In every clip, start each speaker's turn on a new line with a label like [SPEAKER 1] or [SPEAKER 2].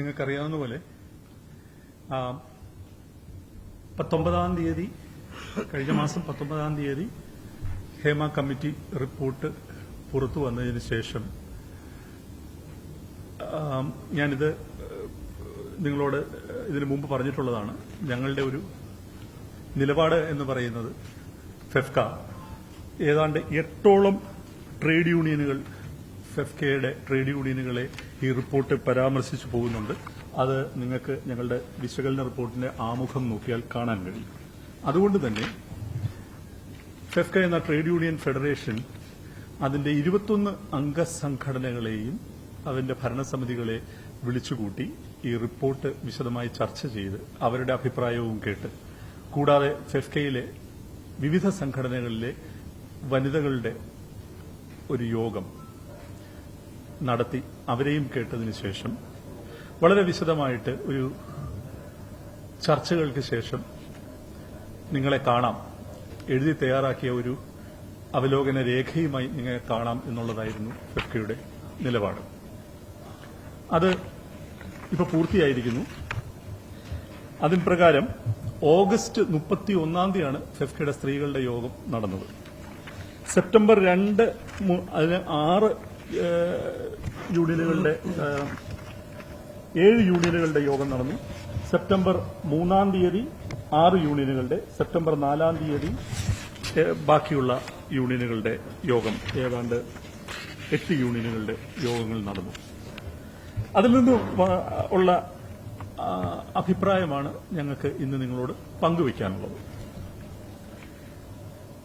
[SPEAKER 1] നിങ്ങൾക്കറിയാവുന്ന പോലെ 19-ാം തീയതി കഴിഞ്ഞ മാസം 19-ാം തീയതി ഹേമ കമ്മിറ്റി റിപ്പോർട്ട് പുറത്തു വന്നതിന് ശേഷം ഞാനിത് നിങ്ങളോട് ഇതിനു മുമ്പ് പറഞ്ഞിട്ടുള്ളതാണ്. ഞങ്ങളുടെ ഒരു നിലപാട് എന്ന് പറയുന്നത് ഫെഫ്ക ഏതാണ്ട് 8ഓളം ട്രേഡ് യൂണിയനുകൾ ഫെഫ്കയുടെ ട്രേഡ് യൂണിയനുകളെ ഈ റിപ്പോർട്ട് പരാമർശിച്ചു പോകുന്നുണ്ട്. അത് നിങ്ങൾക്ക് ഞങ്ങളുടെ വിശകലന റിപ്പോർട്ടിന്റെ ആമുഖം നോക്കിയാൽ കാണാൻ കഴിയും. അതുകൊണ്ട് തന്നെ ഫെഫ്ക എന്ന ട്രേഡ് യൂണിയൻ ഫെഡറേഷൻ അതിന്റെ 21 അംഗ സംഘടനകളെയും അതിന്റെ ഭരണസമിതികളെ വിളിച്ചുകൂട്ടി ഈ റിപ്പോർട്ട് വിശദമായി ചർച്ച ചെയ്ത് അവരുടെ അഭിപ്രായവും കേട്ട്, കൂടാതെ ഫെഫ്കയിലെ വിവിധ സംഘടനകളിലെ വനിതകളുടെ ഒരു യോഗം നടത്തി അവരെയും കേട്ടതിന് ശേഷം വളരെ വിശദമായിട്ട് ഒരു ചർച്ചകൾക്ക് ശേഷം നിങ്ങളെ കാണാം, എഴുതി തയ്യാറാക്കിയ ഒരു അവലോകന രേഖയുമായി നിങ്ങളെ കാണാം എന്നുള്ളതായിരുന്നു ഫെഫ്കയുടെ നിലപാട്. അത് ഇപ്പോൾ പൂർത്തിയായിരിക്കുന്നു. അതിൻ പ്രകാരം ഓഗസ്റ്റ് 31-ാം തീയതിയാണ് ഫെഫ്കയുടെ സ്ത്രീകളുടെ യോഗം നടന്നത്. സെപ്റ്റംബർ 2 അതിന് 6 യൂണിയനുകളുടെ 7 യൂണിയനുകളുടെ യോഗം നടന്നു. സെപ്റ്റംബർ 3-ാം തീയതി 6 യൂണിയനുകളുടെ, സെപ്റ്റംബർ 4-ാം തീയതി ബാക്കിയുള്ള യൂണിയനുകളുടെ യോഗം, ഏതാണ്ട് 8 യൂണിയനുകളുടെ യോഗങ്ങൾ നടന്നു. അതിൽ നിന്ന് ഉള്ള അഭിപ്രായമാണ് ഞങ്ങൾക്ക് ഇന്ന് നിങ്ങളോട് പങ്കുവയ്ക്കാനുള്ളത്.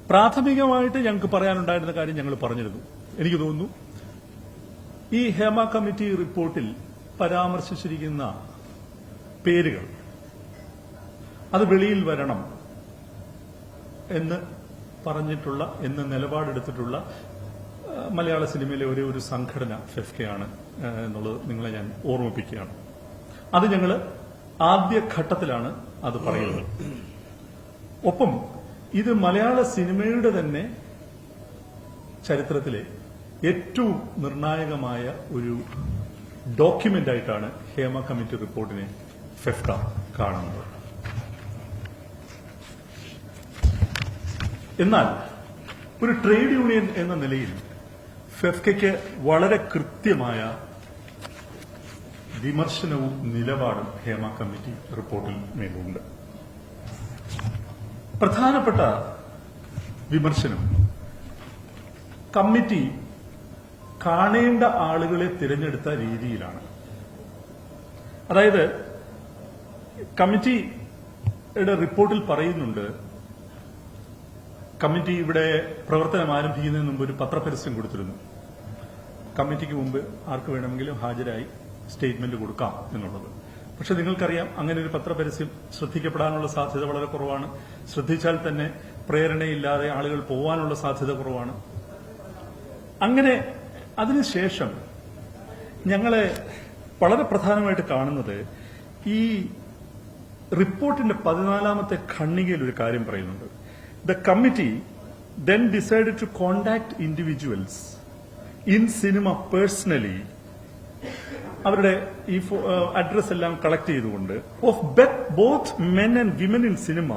[SPEAKER 1] പ്രാഥമികമായിട്ട് ഞങ്ങൾക്ക് പറയാനുണ്ടായിരുന്ന കാര്യം ഞങ്ങൾ പറഞ്ഞിരുന്നു. എനിക്ക് തോന്നുന്നു ഈ ഹേമ കമ്മിറ്റി റിപ്പോർട്ടിൽ പരാമർശിച്ചിരിക്കുന്ന പേരുകൾ അത് വെളിയിൽ വരണം എന്ന് പറഞ്ഞിട്ടുള്ള, എന്ന് നിലപാടെടുത്തിട്ടുള്ള മലയാള സിനിമയിലെ ഒരേ ഒരു സംഘടന ഫെഫ്കയാണ് എന്നുള്ളത് നിങ്ങളെ ഞാൻ ഓർമ്മിപ്പിക്കുകയാണ്. അത് ഞങ്ങൾ ആദ്യഘട്ടത്തിലാണ് അത് പറയുന്നത്. ഒപ്പം ഇത് മലയാള സിനിമയുടെ തന്നെ ചരിത്രത്തിലെ ഏറ്റവും നിർണായകമായ ഒരു ഡോക്യുമെന്റായിട്ടാണ് ഹേമ കമ്മിറ്റി റിപ്പോർട്ടിനെ ഫെഫ്ക കാണുന്നത്. എന്നാൽ ഒരു ട്രേഡ് യൂണിയൻ എന്ന നിലയിൽ ഫെഫ്കയ്ക്ക് വളരെ കൃത്യമായ വിമർശനവും നിലപാടും ഹേമ കമ്മിറ്റി റിപ്പോർട്ടിൽ മേലുണ്ട്. പ്രധാനപ്പെട്ട വിമർശനം കമ്മിറ്റി കാണേണ്ട ആളുകളെ തിരഞ്ഞെടുത്ത രീതിയിലാണ്. അതായത് കമ്മിറ്റിയുടെ റിപ്പോർട്ടിൽ പറയുന്നുണ്ട്, കമ്മിറ്റി ഇവിടെ പ്രവർത്തനം ആരംഭിക്കുന്നതിന് മുമ്പ് ഒരു പത്രപരസ്യം കൊടുത്തിരുന്നു. കമ്മിറ്റിക്ക് മുമ്പ് ആർക്ക് വേണമെങ്കിലും ഹാജരായി സ്റ്റേറ്റ്മെന്റ് കൊടുക്കാം എന്നുള്ളത്. പക്ഷെ നിങ്ങൾക്കറിയാം, അങ്ങനെ ഒരു പത്രപരസ്യം ശ്രദ്ധിക്കപ്പെടാനുള്ള സാധ്യത വളരെ കുറവാണ്. ശ്രദ്ധിച്ചാൽ തന്നെ പ്രേരണയില്ലാതെ ആളുകൾ പോവാനുള്ള സാധ്യത കുറവാണ്. അങ്ങനെ അതിനുശേഷം ഞങ്ങളെ വളരെ പ്രധാനമായിട്ട് കാണുന്നത് ഈ റിപ്പോർട്ടിന്റെ 14-ാമത്തെ ഖണ്ഡികയിൽ ഒരു കാര്യം പറയുന്നുണ്ട്. The committee then decided to contact individuals in cinema personally, അവരുടെ ഈ അഡ്രസ് എല്ലാം കളക്ട് ചെയ്തുകൊണ്ട്, of both men and women in cinema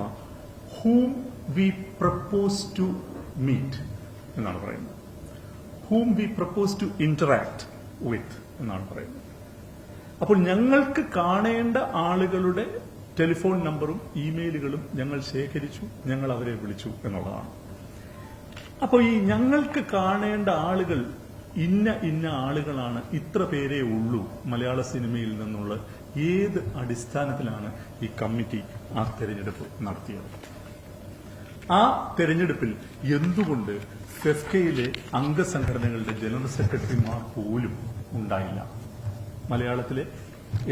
[SPEAKER 1] whom we propose to meet എന്നാണ് പറയുന്നത്. whom we propose to interact with എന്നാണ് പറയുന്നത്. അപ്പോൾ ഞങ്ങൾക്ക് കാണേണ്ട ആളുകളുടെ ടെലിഫോൺ നമ്പറും ഇമെയിലുകളും ഞങ്ങൾ ശേഖരിച്ചു, ഞങ്ങൾ അവരെ വിളിച്ചു എന്നുള്ളതാണ്. അപ്പോൾ ഈ ഞങ്ങൾക്ക് കാണേണ്ട ആളുകൾ ഇന്ന ആളുകളാണ്, ഇത്ര പേരേ ഉള്ളൂ മലയാള സിനിമയിൽ നിന്നുള്ള ഏത് അടിസ്ഥാനത്തിലാണ് ഈ കമ്മിറ്റി ആ തെരഞ്ഞെടുപ്പ് നടത്തിയത്? ആ തെരഞ്ഞെടുപ്പിൽ എന്തുകൊണ്ട് ഫെഫ്കയിലെ അംഗസംഘടനകളുടെ ജനറൽ സെക്രട്ടറിമാർ പോലും ഉണ്ടായില്ല? മലയാളത്തിലെ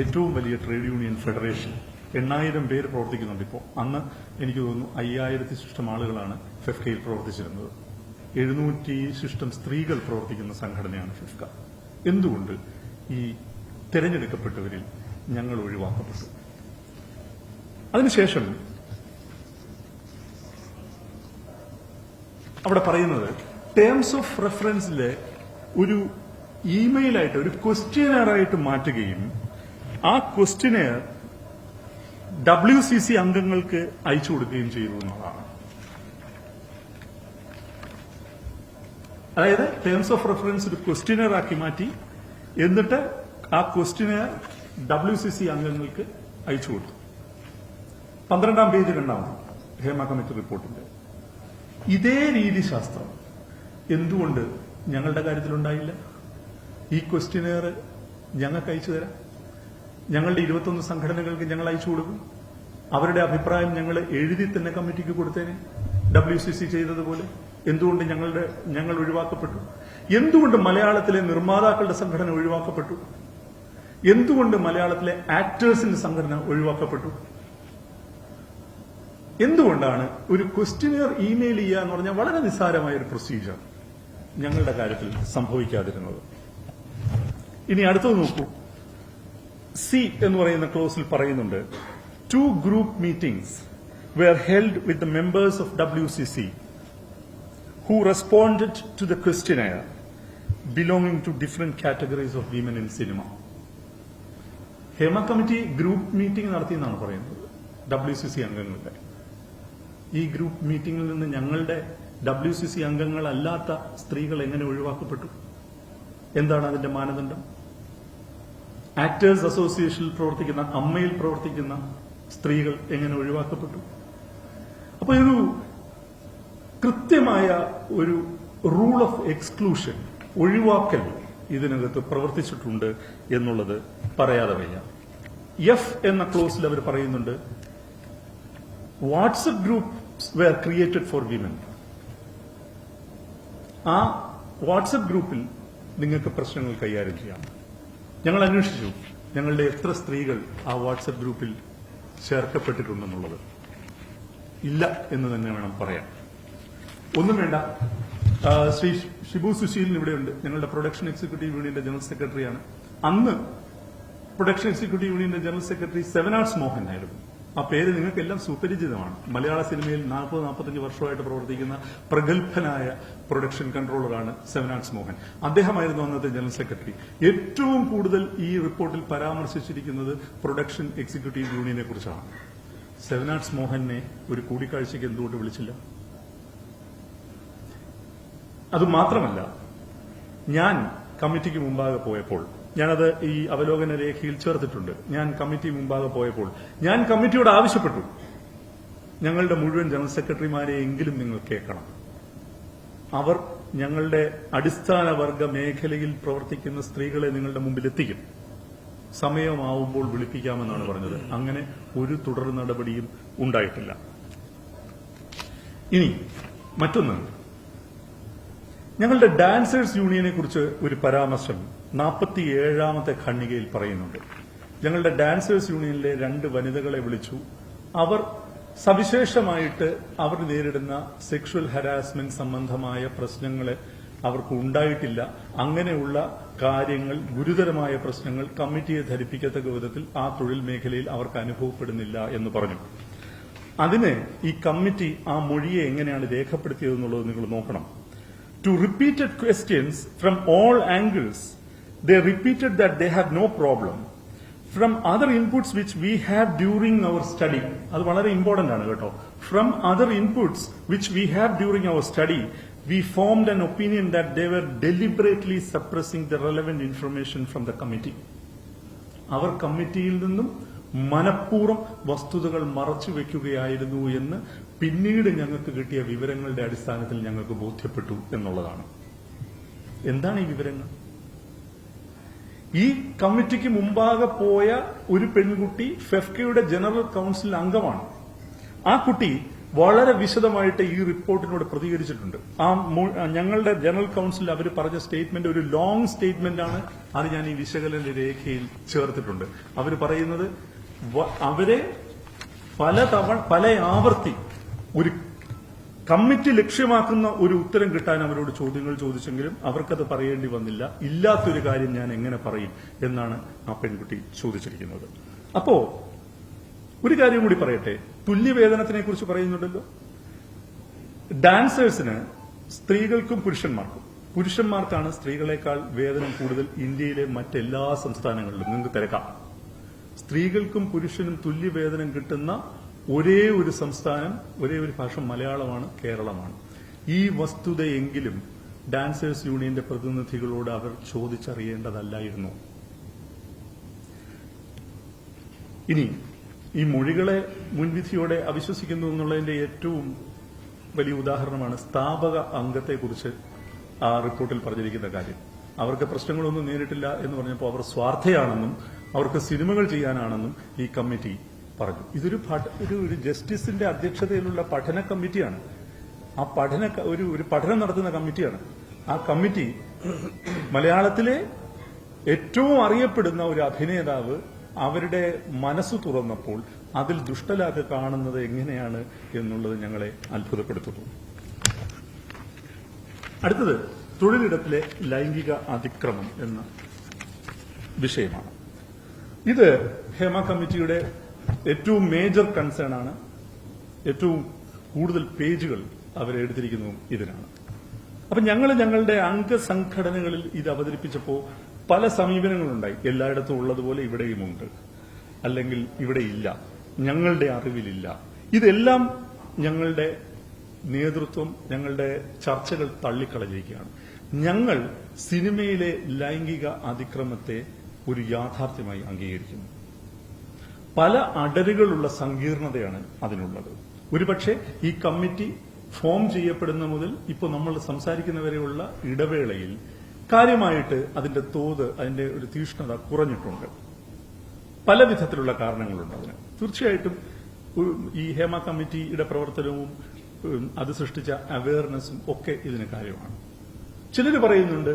[SPEAKER 1] ഏറ്റവും വലിയ ട്രേഡ് യൂണിയൻ ഫെഡറേഷൻ 8,000 പേര് പ്രവർത്തിക്കുന്നുണ്ട്. ഇപ്പോൾ അന്ന് എനിക്ക് തോന്നുന്നു 5,000 ശിഷ്ടം ആളുകളാണ് ഫെഫ്കയിൽ പ്രവർത്തിച്ചിരുന്നത്. 700 ശിഷ്ടം സ്ത്രീകൾ പ്രവർത്തിക്കുന്ന സംഘടനയാണ് ഫെഫ്ക. എന്തുകൊണ്ട് ഈ തെരഞ്ഞെടുക്കപ്പെട്ടവരിൽ ഞങ്ങൾ ഒഴിവാക്കപ്പെട്ടു? അതിനുശേഷം അവിടെ പറയുന്നത് ടേംസ് ഓഫ് റെഫറൻസിലെ ഒരു ഇമെയിലായിട്ട്, ഒരു ക്വസ്റ്റ്യനറായിട്ട് മാറ്റുകയും ആ ക്വസ്റ്റിനെയർ WCC അംഗങ്ങൾക്ക് അയച്ചു കൊടുക്കുകയും ചെയ്തു എന്നുള്ളതാണ്. അതായത് ടേംസ് ഓഫ് റെഫറൻസ് ഒരു ക്വസ്റ്റിനെയർ ആക്കി മാറ്റി, എന്നിട്ട് ആ ക്വസ്റ്റിനെയർ WCC അംഗങ്ങൾക്ക് അയച്ചു കൊടുത്തു. 12ാം പേജ് കണ്ടാണ് ഹേമ കമ്മിറ്റി റിപ്പോർട്ടിന്റെ. ഇതേ രീതിശാസ്ത്രം എന്തുകൊണ്ട് ഞങ്ങളുടെ കാര്യത്തിലുണ്ടായില്ല? ഈ ക്വസ്റ്റിനെയർ ഞങ്ങൾക്ക് അയച്ചു തരാം. ഞങ്ങളുടെ 21 സംഘടനകൾക്ക് ഞങ്ങൾ അയച്ചു കൊടുക്കും. അവരുടെ അഭിപ്രായം ഞങ്ങൾ എഴുതി തന്നെ കമ്മിറ്റിക്ക് കൊടുത്തേനെ, WCC ചെയ്തതുപോലെ. എന്തുകൊണ്ട് ഞങ്ങൾ ഒഴിവാക്കപ്പെട്ടു? എന്തുകൊണ്ട് മലയാളത്തിലെ നിർമ്മാതാക്കളുടെ സംഘടന ഒഴിവാക്കപ്പെട്ടു? എന്തുകൊണ്ട് മലയാളത്തിലെ ആക്ടേഴ്സിന്റെ സംഘടന ഒഴിവാക്കപ്പെട്ടു? എന്തുകൊണ്ടാണ് ഒരു ക്വസ്റ്റിനെയർ ഇമെയിൽ ചെയ്യുക എന്ന് പറഞ്ഞാൽ വളരെ നിസ്സാരമായ ഒരു പ്രൊസീജിയർ ഞങ്ങളുടെ കാര്യത്തിൽ സംഭവിക്കാതിരുന്നത്? ഇനി അടുത്തത് നോക്കൂ. സി എന്ന് പറയുന്ന ക്ലോസിൽ പറയുന്നുണ്ട്, 2 group meetings were held with the members of WCC who responded to the questionnaire belonging to different categories of women in cinema. Hema committee group meeting നടത്തിയെന്നാണ് പറയുന്നത് WCC അംഗങ്ങളുടെ. ഈ ഗ്രൂപ്പ് മീറ്റിംഗിൽ നിന്ന് ഞങ്ങളുടെ WCC അംഗങ്ങളല്ലാത്ത സ്ത്രീകൾ എങ്ങനെ ഒഴിവാക്കപ്പെട്ടു? എന്താണ് അതിന്റെ മാനദണ്ഡം? ആക്ടേഴ്സ് അസോസിയേഷനിൽ പ്രവർത്തിക്കുന്ന, അമ്മയിൽ പ്രവർത്തിക്കുന്ന സ്ത്രീകൾ എങ്ങനെ ഒഴിവാക്കപ്പെട്ടു? അപ്പൊ ഒരു കൃത്യമായ ഒരു റൂൾ ഓഫ് എക്സ്ക്ലൂഷൻ, ഒഴിവാക്കൽ ഇതിനകത്ത് പ്രവർത്തിച്ചിട്ടുണ്ട് എന്നുള്ളത് പറയാതെ വയ്യ. എഫ് എന്ന ക്ലോസിൽ അവർ പറയുന്നുണ്ട്, WhatsApp groups were created for women. ആ വാട്സ്ആപ്പ് ഗ്രൂപ്പിൽ നിങ്ങൾക്ക് പ്രശ്നങ്ങൾ കൈകാര്യം ചെയ്യാം. ഞങ്ങൾ അന്വേഷിച്ചു, ഞങ്ങളുടെ എത്ര സ്ത്രീകൾ ആ വാട്സ്ആപ്പ് ഗ്രൂപ്പിൽ ചേർക്കപ്പെട്ടിട്ടുണ്ടെന്നുള്ളത്. ഇല്ല എന്ന് തന്നെ വേണം പറയാൻ. ഒന്നും വേണ്ട. ശ്രീ ഷിബു സുശീലൻ ഇവിടെയുണ്ട്, ഞങ്ങളുടെ പ്രൊഡക്ഷൻ എക്സിക്യൂട്ടീവ് യൂണിയന്റെ ജനറൽ സെക്രട്ടറിയാണ്. അന്ന് പ്രൊഡക്ഷൻ എക്സിക്യൂട്ടീവ് യൂണിയന്റെ ജനറൽ സെക്രട്ടറി സെവനാർട്സ് മോഹൻ ആയിരുന്നു. ആ പേര് നിങ്ങൾക്കെല്ലാം സുപരിചിതമാണ്. മലയാള സിനിമയിൽ 40-45 വർഷമായിട്ട് പ്രവർത്തിക്കുന്ന പ്രഗത്ഭനായ പ്രൊഡക്ഷൻ കൺട്രോളറാണ് സെവനാർട്സ് മോഹൻ. അദ്ദേഹമായിരുന്നു അന്നത്തെ ജനറൽ സെക്രട്ടറി. ഏറ്റവും കൂടുതൽ ഈ റിപ്പോർട്ടിൽ പരാമർശിച്ചിരിക്കുന്നത് പ്രൊഡക്ഷൻ എക്സിക്യൂട്ടീവ് യൂണിയനെ കുറിച്ചാണ്. സെവനാർട്സ് മോഹനെ ഒരു കൂടിക്കാഴ്ചയ്ക്ക് എന്തുകൊണ്ട് വിളിച്ചില്ല? അതുമാത്രമല്ല, ഞാൻ കമ്മിറ്റിക്ക് മുമ്പാകെ പോയപ്പോൾ, ഞാനത് ഈ അവലോകന രേഖയിൽ ചേർത്തിട്ടുണ്ട്, ഞാൻ കമ്മിറ്റി മുമ്പാകെ പോയപ്പോൾ ഞാൻ കമ്മിറ്റിയോട് ആവശ്യപ്പെട്ടു, ഞങ്ങളുടെ മുഴുവൻ ജനറൽ സെക്രട്ടറിമാരെയെങ്കിലും നിങ്ങൾ കേൾക്കണം. അവർ ഞങ്ങളുടെ അടിസ്ഥാന വർഗ മേഖലയിൽ പ്രവർത്തിക്കുന്ന സ്ത്രീകളെ നിങ്ങളുടെ മുമ്പിൽ എത്തിക്കും, സമയമാവുമ്പോൾ വിളിപ്പിക്കാമെന്നാണ് പറഞ്ഞത്. അങ്ങനെ ഒരു തുടർ നടപടിയും ഉണ്ടായിട്ടില്ല. ഇനി മറ്റൊന്ന്, ഞങ്ങളുടെ ഡാൻസേഴ്സ് യൂണിയനെ കുറിച്ച് ഒരു പരാമർശം 47ാമത്തെ ഖണ്ഡികയിൽ പറയുന്നുണ്ട്. ഞങ്ങളുടെ ഡാൻസേഴ്സ് യൂണിയനിലെ 2 വനിതകളെ വിളിച്ചു. അവർ സവിശേഷമായിട്ട് അവർ നേരിടുന്ന സെക്ഷൽ ഹരാസ്മെന്റ് സംബന്ധമായ പ്രശ്നങ്ങൾ അവർക്ക് ഉണ്ടായിട്ടില്ല. അങ്ങനെയുള്ള കാര്യങ്ങൾ, ഗുരുതരമായ പ്രശ്നങ്ങൾ കമ്മിറ്റിയെ ധരിപ്പിക്കത്തക്ക വിധത്തിൽ ആ തൊഴിൽ മേഖലയിൽ അവർക്ക് അനുഭവപ്പെടുന്നില്ല എന്ന് പറഞ്ഞു. അതിന് ഈ കമ്മിറ്റി ആ മൊഴിയെ എങ്ങനെയാണ് രേഖപ്പെടുത്തിയതെന്നുള്ളത് നിങ്ങൾ നോക്കണം. To repeated questions from all angles, they repeated that they have no problem. From other inputs which we have during our study, അത് വളരെ ഇമ്പോർട്ടന്റ് ആണ് കേട്ടോ. From other inputs which we have during our study, we formed an opinion that they were deliberately suppressing the relevant information from the committee. അവർ കമ്മിറ്റിയിൽ നിന്നും മനഃപൂർവ്വം വസ്തുതകൾ മറച്ചു വെക്കുകയായിരുന്നു എന്ന് പിന്നീട് ഞങ്ങൾക്ക് കിട്ടിയ വിവരങ്ങളുടെ അടിസ്ഥാനത്തിൽ ഞങ്ങൾക്ക് ബോധ്യപ്പെട്ടു എന്നുള്ളതാണ്. എന്താണ് ഈ വിവരങ്ങൾ? ഈ കമ്മിറ്റിക്ക് മുമ്പാകെ പോയ ഒരു പെൺകുട്ടി ഫെഫ്കയുടെ ജനറൽ കൌൺസിൽ അംഗമാണ്. ആ കുട്ടി വളരെ വിശദമായിട്ട് ഈ റിപ്പോർട്ടിനോട് പ്രതികരിച്ചിട്ടുണ്ട്. ഞങ്ങളുടെ ജനറൽ കൌൺസിൽ അവർ പറഞ്ഞ സ്റ്റേറ്റ്മെന്റ് ഒരു ലോങ് സ്റ്റേറ്റ്മെന്റ് ആണ്. അത് ഞാൻ ഈ വിശകലന രേഖയിൽ ചേർത്തിട്ടുണ്ട്. അവർ പറയുന്നത് അവരെ പല ആവർത്തി ഒരു കമ്മിറ്റി ലക്ഷ്യമാക്കുന്ന ഒരു ഉത്തരം കിട്ടാൻ അവരോട് ചോദ്യങ്ങൾ ചോദിച്ചെങ്കിലും അവർക്കത് പറയേണ്ടി വന്നില്ല. ഇല്ലാത്തൊരു കാര്യം ഞാൻ എങ്ങനെ പറയും എന്നാണ് ആ പെൺകുട്ടി ചോദിച്ചിരിക്കുന്നത്. അപ്പോ ഒരു കാര്യം കൂടി പറയട്ടെ. തുല്യവേതനത്തിനെ കുറിച്ച് പറയുന്നുണ്ടല്ലോ. ഡാൻസേഴ്സിന് സ്ത്രീകൾക്കും പുരുഷന്മാർക്കാണ് സ്ത്രീകളെക്കാൾ വേതനം കൂടുതൽ ഇന്ത്യയിലെ മറ്റെല്ലാ സംസ്ഥാനങ്ങളിലും. നിങ്ങൾക്ക് തിരക്കാം. സ്ത്രീകൾക്കും പുരുഷനും തുല്യവേതനം കിട്ടുന്ന ഒരേ ഒരു സംസ്ഥാനം, ഒരേ ഒരു ഭാഷ മലയാളമാണ്, കേരളമാണ്. ഈ വസ്തുതയെങ്കിലും ഡാൻസേഴ്സ് യൂണിയന്റെ പ്രതിനിധികളോട് അവർ ചോദിച്ചറിയേണ്ടതല്ലായിരുന്നു. ഇനി ഈ മൊഴികളെ മുൻവിധിയോടെ അവിശ്വസിക്കുന്നു എന്നുള്ളതിന്റെ ഏറ്റവും വലിയ ഉദാഹരണമാണ് സ്ഥാപക അംഗത്തെക്കുറിച്ച് ആ റിപ്പോർട്ടിൽ പറഞ്ഞിരിക്കുന്ന കാര്യം. അവർക്ക് പ്രശ്നങ്ങളൊന്നും നേരിട്ടില്ല എന്ന് പറഞ്ഞപ്പോൾ അവർ സ്വാർത്ഥയാണെന്നും അവർക്ക് സിനിമകൾ ചെയ്യാനാണെന്നും ഈ കമ്മിറ്റി പറഞ്ഞു. ഇതൊരു ഒരു ജസ്റ്റിസിന്റെ അധ്യക്ഷതയിലുള്ള പഠന കമ്മിറ്റിയാണ്. ആ ഒരു പഠനം നടത്തുന്ന കമ്മിറ്റിയാണ്. ആ കമ്മിറ്റി മലയാളത്തിലെ ഏറ്റവും അറിയപ്പെടുന്ന ഒരു അഭിനേതാവ് അവരുടെ മനസ്സ് തുറന്നപ്പോൾ അതിൽ ദുഷ്ടലാക്ക് കാണുന്നത് എങ്ങനെയാണ് എന്നുള്ളത് ഞങ്ങളെ അത്ഭുതപ്പെടുത്തുന്നു. അടുത്തത് തൊഴിലിടത്തിലെ ലൈംഗിക അതിക്രമം എന്ന വിഷയമാണ്. ഇത് ഹേമ കമ്മിറ്റിയുടെ ഏറ്റവും മേജർ കൺസേൺ ആണ്. ഏറ്റവും കൂടുതൽ പേജുകൾ അവരെടുത്തിരിക്കുന്നതും ഇതിനാണ്. അപ്പൊ ഞങ്ങളുടെ അംഗസംഘടനകളിൽ ഇത് അവതരിപ്പിച്ചപ്പോൾ പല സമീപനങ്ങളുണ്ടായി. എല്ലായിടത്തും ഉള്ളതുപോലെ ഇവിടെയുമുണ്ട്, അല്ലെങ്കിൽ ഇവിടെ ഇല്ല, ഞങ്ങളുടെ അറിവിലില്ല. ഇതെല്ലാം ഞങ്ങളുടെ നേതൃത്വം, ഞങ്ങളുടെ ചർച്ചകൾ തള്ളിക്കളഞ്ഞിരിക്കുകയാണ്. ഞങ്ങൾ സിനിമയിലെ ലൈംഗിക അതിക്രമത്തെ ഒരു യാഥാർത്ഥ്യമായി അംഗീകരിക്കുന്നു. പല അടരുകളുള്ള സങ്കീർണതയാണ് അതിനുള്ളത്. ഒരുപക്ഷെ ഈ കമ്മിറ്റി ഫോം ചെയ്യപ്പെടുന്ന മുതൽ ഇപ്പോൾ നമ്മൾ സംസാരിക്കുന്നവരെയുള്ള ഇടവേളയിൽ കാര്യമായിട്ട് അതിന്റെ തോത്, അതിന്റെ ഒരു തീഷ്ണത കുറഞ്ഞിട്ടുണ്ട്. പല വിധത്തിലുള്ള കാരണങ്ങളുണ്ട് അതിന്. തീർച്ചയായിട്ടും ഈ ഹേമ കമ്മിറ്റിയുടെ പ്രവർത്തനവും അത് സൃഷ്ടിച്ച അവയർനെസ്സും ഒക്കെ ഇതിന് കാര്യമാണ്. ചിലർ പറയുന്നുണ്ട്,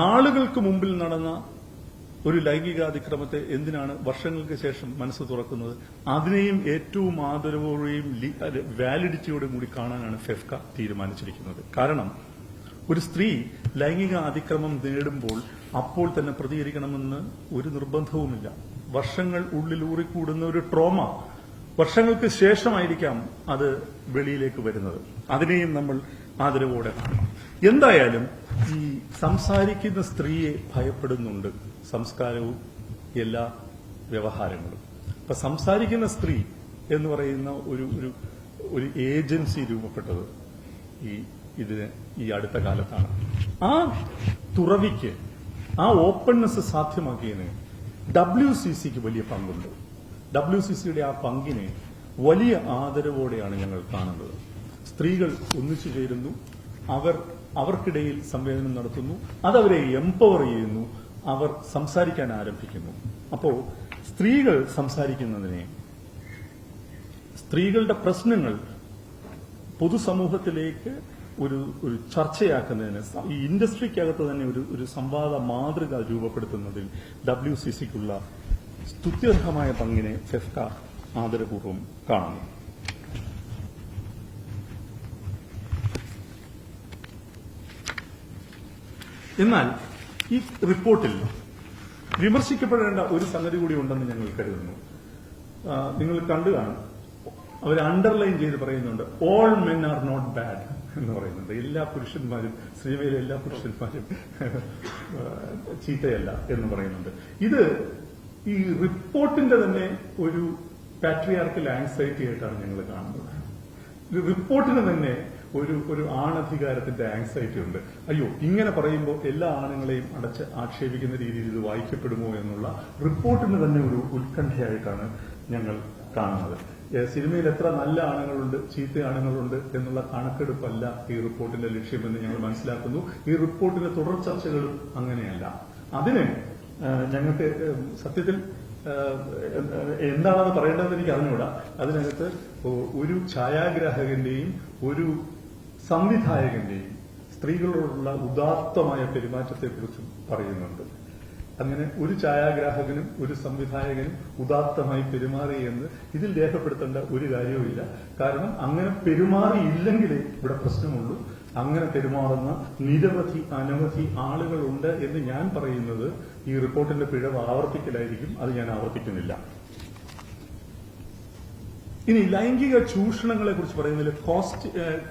[SPEAKER 1] നാളുകൾക്ക് മുമ്പിൽ നടന്ന ഒരു ലൈംഗികാതിക്രമത്തെ എന്തിനാണ് വർഷങ്ങൾക്ക് ശേഷം മനസ്സ് തുറക്കുന്നത്? അതിനെയും ഏറ്റവും ആദരവോടെയും വാലിഡിറ്റിയോടും കൂടി കാണാനാണ് ഫെഫ്ക തീരുമാനിച്ചിരിക്കുന്നത്. കാരണം ഒരു സ്ത്രീ ലൈംഗിക അതിക്രമം നേടുമ്പോൾ അപ്പോൾ തന്നെ പ്രതികരിക്കണമെന്ന് ഒരു നിർബന്ധവുമില്ല. വർഷങ്ങൾ ഉള്ളിൽ ഊറിക്കൂടുന്ന ഒരു ട്രോമ വർഷങ്ങൾക്ക് ശേഷമായിരിക്കാം അത് വെളിയിലേക്ക് വരുന്നത്. അതിനെയും നമ്മൾ ആദരവോടെ കാണണം. എന്തായാലും ഈ സംസാരിക്കുന്ന സ്ത്രീയെ ഭയപ്പെടുന്നുണ്ട് സംസ്കാരവും എല്ലാ വ്യവഹാരങ്ങളും. അപ്പൊ സംസാരിക്കുന്ന സ്ത്രീ എന്ന് പറയുന്ന ഒരു ഏജൻസി രൂപപ്പെട്ടത് ഈ അടുത്ത കാലത്താണ്. ആ തുറവിക്ക്, ആ ഓപ്പൺനെസ് സാധ്യമാക്കിയതിന് WCCക്ക് വലിയ പങ്കുണ്ട്. WCCയുടെ ആ പങ്കിനെ വലിയ ആദരവോടെയാണ് ഞങ്ങൾ കാണുന്നത്. സ്ത്രീകൾ ഒന്നിച്ചു ചേരുന്നു, അവർക്കിടയിൽ സംവേദനം നടത്തുന്നു, അതവരെ എംപവർ ചെയ്യുന്നു, അവർ സംസാരിക്കാൻ ആരംഭിക്കുന്നു. അപ്പോൾ സ്ത്രീകൾ സംസാരിക്കുന്നതിനെ, സ്ത്രീകളുടെ പ്രശ്നങ്ങൾ പൊതുസമൂഹത്തിലേക്ക് ഒരു ചർച്ചയാക്കുന്നതിന് ഈ ഇൻഡസ്ട്രിക്കകത്ത് തന്നെ ഒരു സംവാദ മാതൃക രൂപപ്പെടുത്തുന്നതിൽ WCCക്കുള്ള സ്തുത്യർഹമായ പങ്കിനെ ഫെഫ്ക ആദരപൂർവ്വം കാണുന്നു. എന്നാൽ ഈ റിപ്പോർട്ടിൽ വിമർശിക്കപ്പെടേണ്ട ഒരു സംഗതി കൂടി ഉണ്ടെന്ന് ഞങ്ങൾ കരുതുന്നു. നിങ്ങൾ കണ്ടു കാണും, അവർ അണ്ടർലൈൻ ചെയ്ത് പറയുന്നുണ്ട്, all men are not bad എന്ന് പറയുന്നുണ്ട്. എല്ലാ പുരുഷന്മാരും, സിനിമയിലെ എല്ലാ പുരുഷന്മാരും ചീത്തയല്ല എന്ന് പറയുന്നുണ്ട്. ഇത് ഈ റിപ്പോർട്ടിന്റെ തന്നെ ഒരു പാട്രിയാർക്കൽ ആങ്സൈറ്റി ആയിട്ടാണ് ഞങ്ങൾ കാണുന്നത്. റിപ്പോർട്ടിന് തന്നെ ഒരു ആണധികാരത്തിന്റെ ആങ്സൈറ്റി ഉണ്ട്. അയ്യോ, ഇങ്ങനെ പറയുമ്പോൾ എല്ലാ ആണുങ്ങളെയും അടച്ച് ആക്ഷേപിക്കുന്ന രീതിയിൽ ഇത് വായിക്കപ്പെടുമോ എന്നുള്ള റിപ്പോർട്ടിന് തന്നെ ഒരു ഉത്കണ്ഠയായിട്ടാണ് ഞങ്ങൾ കാണുന്നത്. സിനിമയിൽ എത്ര നല്ല ആണുങ്ങളുണ്ട്, ചീത്ത ആണുങ്ങളുണ്ട് എന്നുള്ള കണക്കെടുപ്പല്ല ഈ റിപ്പോർട്ടിന്റെ ലക്ഷ്യമെന്ന് ഞങ്ങൾ മനസ്സിലാക്കുന്നു. ഈ റിപ്പോർട്ടിന്റെ തുടർ ചർച്ചകളും അങ്ങനെയല്ല. അതിന് ഞങ്ങൾക്ക് സത്യത്തിൽ എന്താണെന്ന് പറയേണ്ടതെന്ന് എനിക്ക് അറിഞ്ഞുകൂടാ. അതിനകത്ത് ഒരു ഛായാഗ്രാഹകന്റെയും ഒരു സംവിധായകന്റെയും സ്ത്രീകളോടുള്ള ഉദാത്തമായ പെരുമാറ്റത്തെക്കുറിച്ചും പറയുന്നുണ്ട്. അങ്ങനെ ഒരു ഛായാഗ്രാഹകനും ഒരു സംവിധായകനും ഉദാത്തമായി പെരുമാറി എന്ന് ഇതിൽ രേഖപ്പെടുത്തേണ്ട ഒരു കാര്യവുമില്ല. കാരണം അങ്ങനെ പെരുമാറിയില്ലെങ്കിലേ ഇവിടെ പ്രശ്നമുള്ളൂ. അങ്ങനെ പെരുമാറുന്ന അനവധി ആളുകളുണ്ട് എന്ന് ഞാൻ പറയുന്നത് ഈ റിപ്പോർട്ടിന്റെ പിഴവ് ആവർത്തിക്കലായിരിക്കും. അത് ഞാൻ ആവർത്തിക്കുന്നില്ല. ഇനി ലൈംഗിക ചൂഷണങ്ങളെ കുറിച്ച് പറയുന്നതിൽ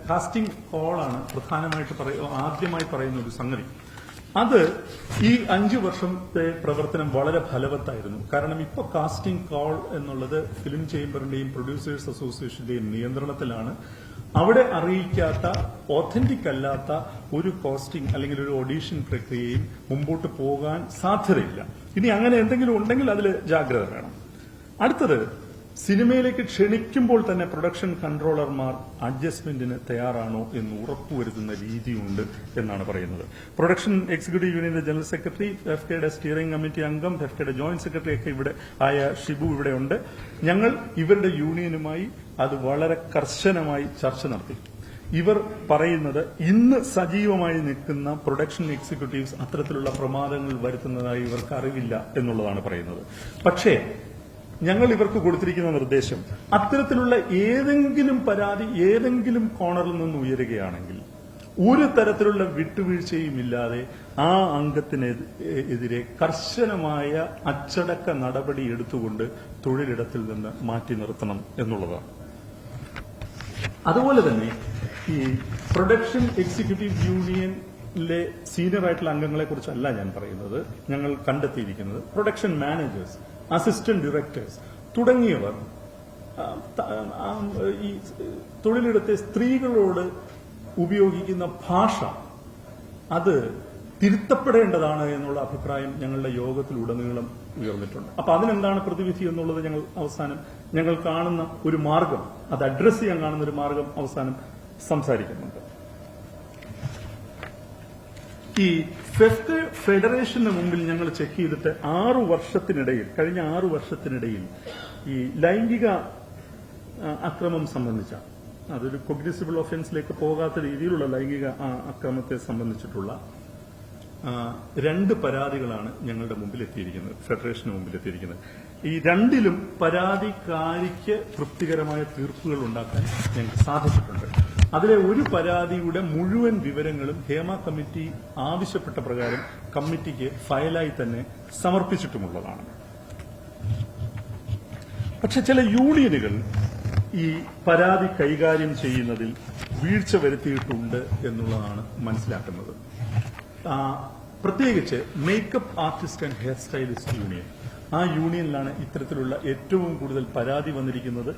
[SPEAKER 1] കാസ്റ്റിംഗ് കോളാണ് പ്രധാനമായിട്ട് ആദ്യമായി പറയുന്ന ഒരു സംഗതി. അത് ഈ 5 വർഷത്തെ പ്രവർത്തനം വളരെ ഫലവത്തായിരുന്നു. കാരണം ഇപ്പോൾ കാസ്റ്റിംഗ് കോൾ എന്നുള്ളത് ഫിലിം ചേംബറിന്റെയും പ്രൊഡ്യൂസേഴ്സ് അസോസിയേഷന്റെയും നിയന്ത്രണത്തിലാണ്. അവിടെ അറിയിക്കാത്ത, ഓഥന്റിക് അല്ലാത്ത ഒരു കോസ്റ്റിംഗ് അല്ലെങ്കിൽ ഒരു ഓഡീഷൻ പ്രക്രിയയും മുമ്പോട്ട് പോകാൻ സാധ്യതയില്ല. ഇനി അങ്ങനെ എന്തെങ്കിലും ഉണ്ടെങ്കിൽ അതിൽ ജാഗ്രത വേണം. അടുത്തത്, സിനിമയിലേക്ക് ക്ഷണിക്കുമ്പോൾ തന്നെ പ്രൊഡക്ഷൻ കൺട്രോളർമാർ അഡ്ജസ്റ്റ്മെന്റിന് തയ്യാറാണോ എന്ന് ഉറപ്പുവരുത്തുന്ന രീതിയുണ്ട് എന്നാണ് പറയുന്നത്. പ്രൊഡക്ഷൻ എക്സിക്യൂട്ടീവ് യൂണിയന്റെ ജനറൽ സെക്രട്ടറി, ഫെഫ്കയുടെ സ്റ്റിയറിംഗ് കമ്മിറ്റി അംഗം, ഫെഫ്കയുടെ ജോയിന്റ് സെക്രട്ടറി ഒക്കെ ഇവിടെ ആയ ഷിബു ഇവിടെയുണ്ട്. ഞങ്ങൾ ഇവരുടെ യൂണിയനുമായി അത് വളരെ കർശനമായി ചർച്ച നടത്തി. ഇവർ പറയുന്നത് ഇന്ന് സജീവമായി നിൽക്കുന്ന പ്രൊഡക്ഷൻ എക്സിക്യൂട്ടീവ്സ് അത്തരത്തിലുള്ള പ്രമാദങ്ങൾ വരുത്തുന്നതായി ഇവർക്ക് അറിവില്ല എന്നുള്ളതാണ് പറയുന്നത്. പക്ഷേ ഞങ്ങൾ ഇവർക്ക് കൊടുത്തിരിക്കുന്ന നിർദ്ദേശം, അത്തരത്തിലുള്ള ഏതെങ്കിലും പരാതി ഏതെങ്കിലും കോണറിൽ നിന്ന് ഉയരുകയാണെങ്കിൽ ഒരു തരത്തിലുള്ള വിട്ടുവീഴ്ചയും ഇല്ലാതെ ആ അംഗത്തിനെതിരെ കർശനമായ അച്ചടക്ക നടപടി എടുത്തുകൊണ്ട് തൊഴിലിടത്തിൽ നിന്ന് മാറ്റി നിർത്തണം എന്നുള്ളതാണ്. അതുപോലെ തന്നെ ഈ പ്രൊഡക്ഷൻ എക്സിക്യൂട്ടീവ് യൂണിയനിലെ സീനിയർ ആയിട്ടുള്ള അംഗങ്ങളെ കുറിച്ചല്ല ഞാൻ പറയുന്നത്. ഞങ്ങൾ കണ്ടെത്തിയിരിക്കുന്നത് പ്രൊഡക്ഷൻ മാനേജേഴ്സ്, അസിസ്റ്റന്റ് ഡയറക്ടേഴ്സ് തുടങ്ങിയവർ ഈ തൊഴിലിടത്തെ സ്ത്രീകളോട് ഉപയോഗിക്കുന്ന ഭാഷ അത് തിരുത്തപ്പെടേണ്ടതാണ് എന്നുള്ള അഭിപ്രായം ഞങ്ങളുടെ യോഗത്തിലുടനീളം ഉയർന്നിട്ടുണ്ട്. അപ്പൊ അതിനെന്താണ് പ്രതിവിധി എന്നുള്ളത് ഞങ്ങൾ കാണുന്ന ഒരു മാർഗം, അത് അഡ്രസ് ചെയ്യാൻ കാണുന്ന ഒരു മാർഗം അവസാനം സംസാരിക്കുന്നുണ്ട്. ഈ ഫെഡറേഷന് മുമ്പിൽ ഞങ്ങൾ ചെക്ക് ചെയ്തിട്ട് കഴിഞ്ഞ 6 വർഷത്തിനിടയിൽ ഈ ലൈംഗിക അക്രമം സംബന്ധിച്ച, അതൊരു കൊഗ്നിസിബിൾ ഒഫൻസിലേക്ക് പോകാത്ത രീതിയിലുള്ള ലൈംഗിക അക്രമത്തെ സംബന്ധിച്ചിട്ടുള്ള 2 പരാതികളാണ് ഞങ്ങളുടെ മുമ്പിൽ എത്തിയിരിക്കുന്നത്, ഫെഡറേഷന് മുമ്പിൽ എത്തിയിരിക്കുന്നത്. ഈ 2ലും പരാതിക്കാരിക്ക് തൃപ്തികരമായ തീർപ്പുകൾ ഉണ്ടാക്കാൻ ഞങ്ങൾക്ക് സാധിച്ചിട്ടുണ്ട്. അതിലെ ഒരു പരാതിയുടെ മുഴുവൻ വിവരങ്ങളും ഹേമ കമ്മിറ്റി ആവശ്യപ്പെട്ട പ്രകാരം കമ്മിറ്റിക്ക് ഫയലായി തന്നെ സമർപ്പിച്ചിട്ടുമുള്ളതാണ്. പക്ഷെ ചില യൂണിയനുകൾ ഈ പരാതി കൈകാര്യം ചെയ്യുന്നതിൽ വീഴ്ച വരുത്തിയിട്ടുണ്ട് എന്നുള്ളതാണ് മനസ്സിലാക്കുന്നത്. പ്രത്യേകിച്ച് makeup artist and hair stylist union, ആ യൂണിയനിലാണ് ഇത്തരത്തിലുള്ള ഏറ്റവും കൂടുതൽ പരാതി വന്നിരിക്കുന്നത്.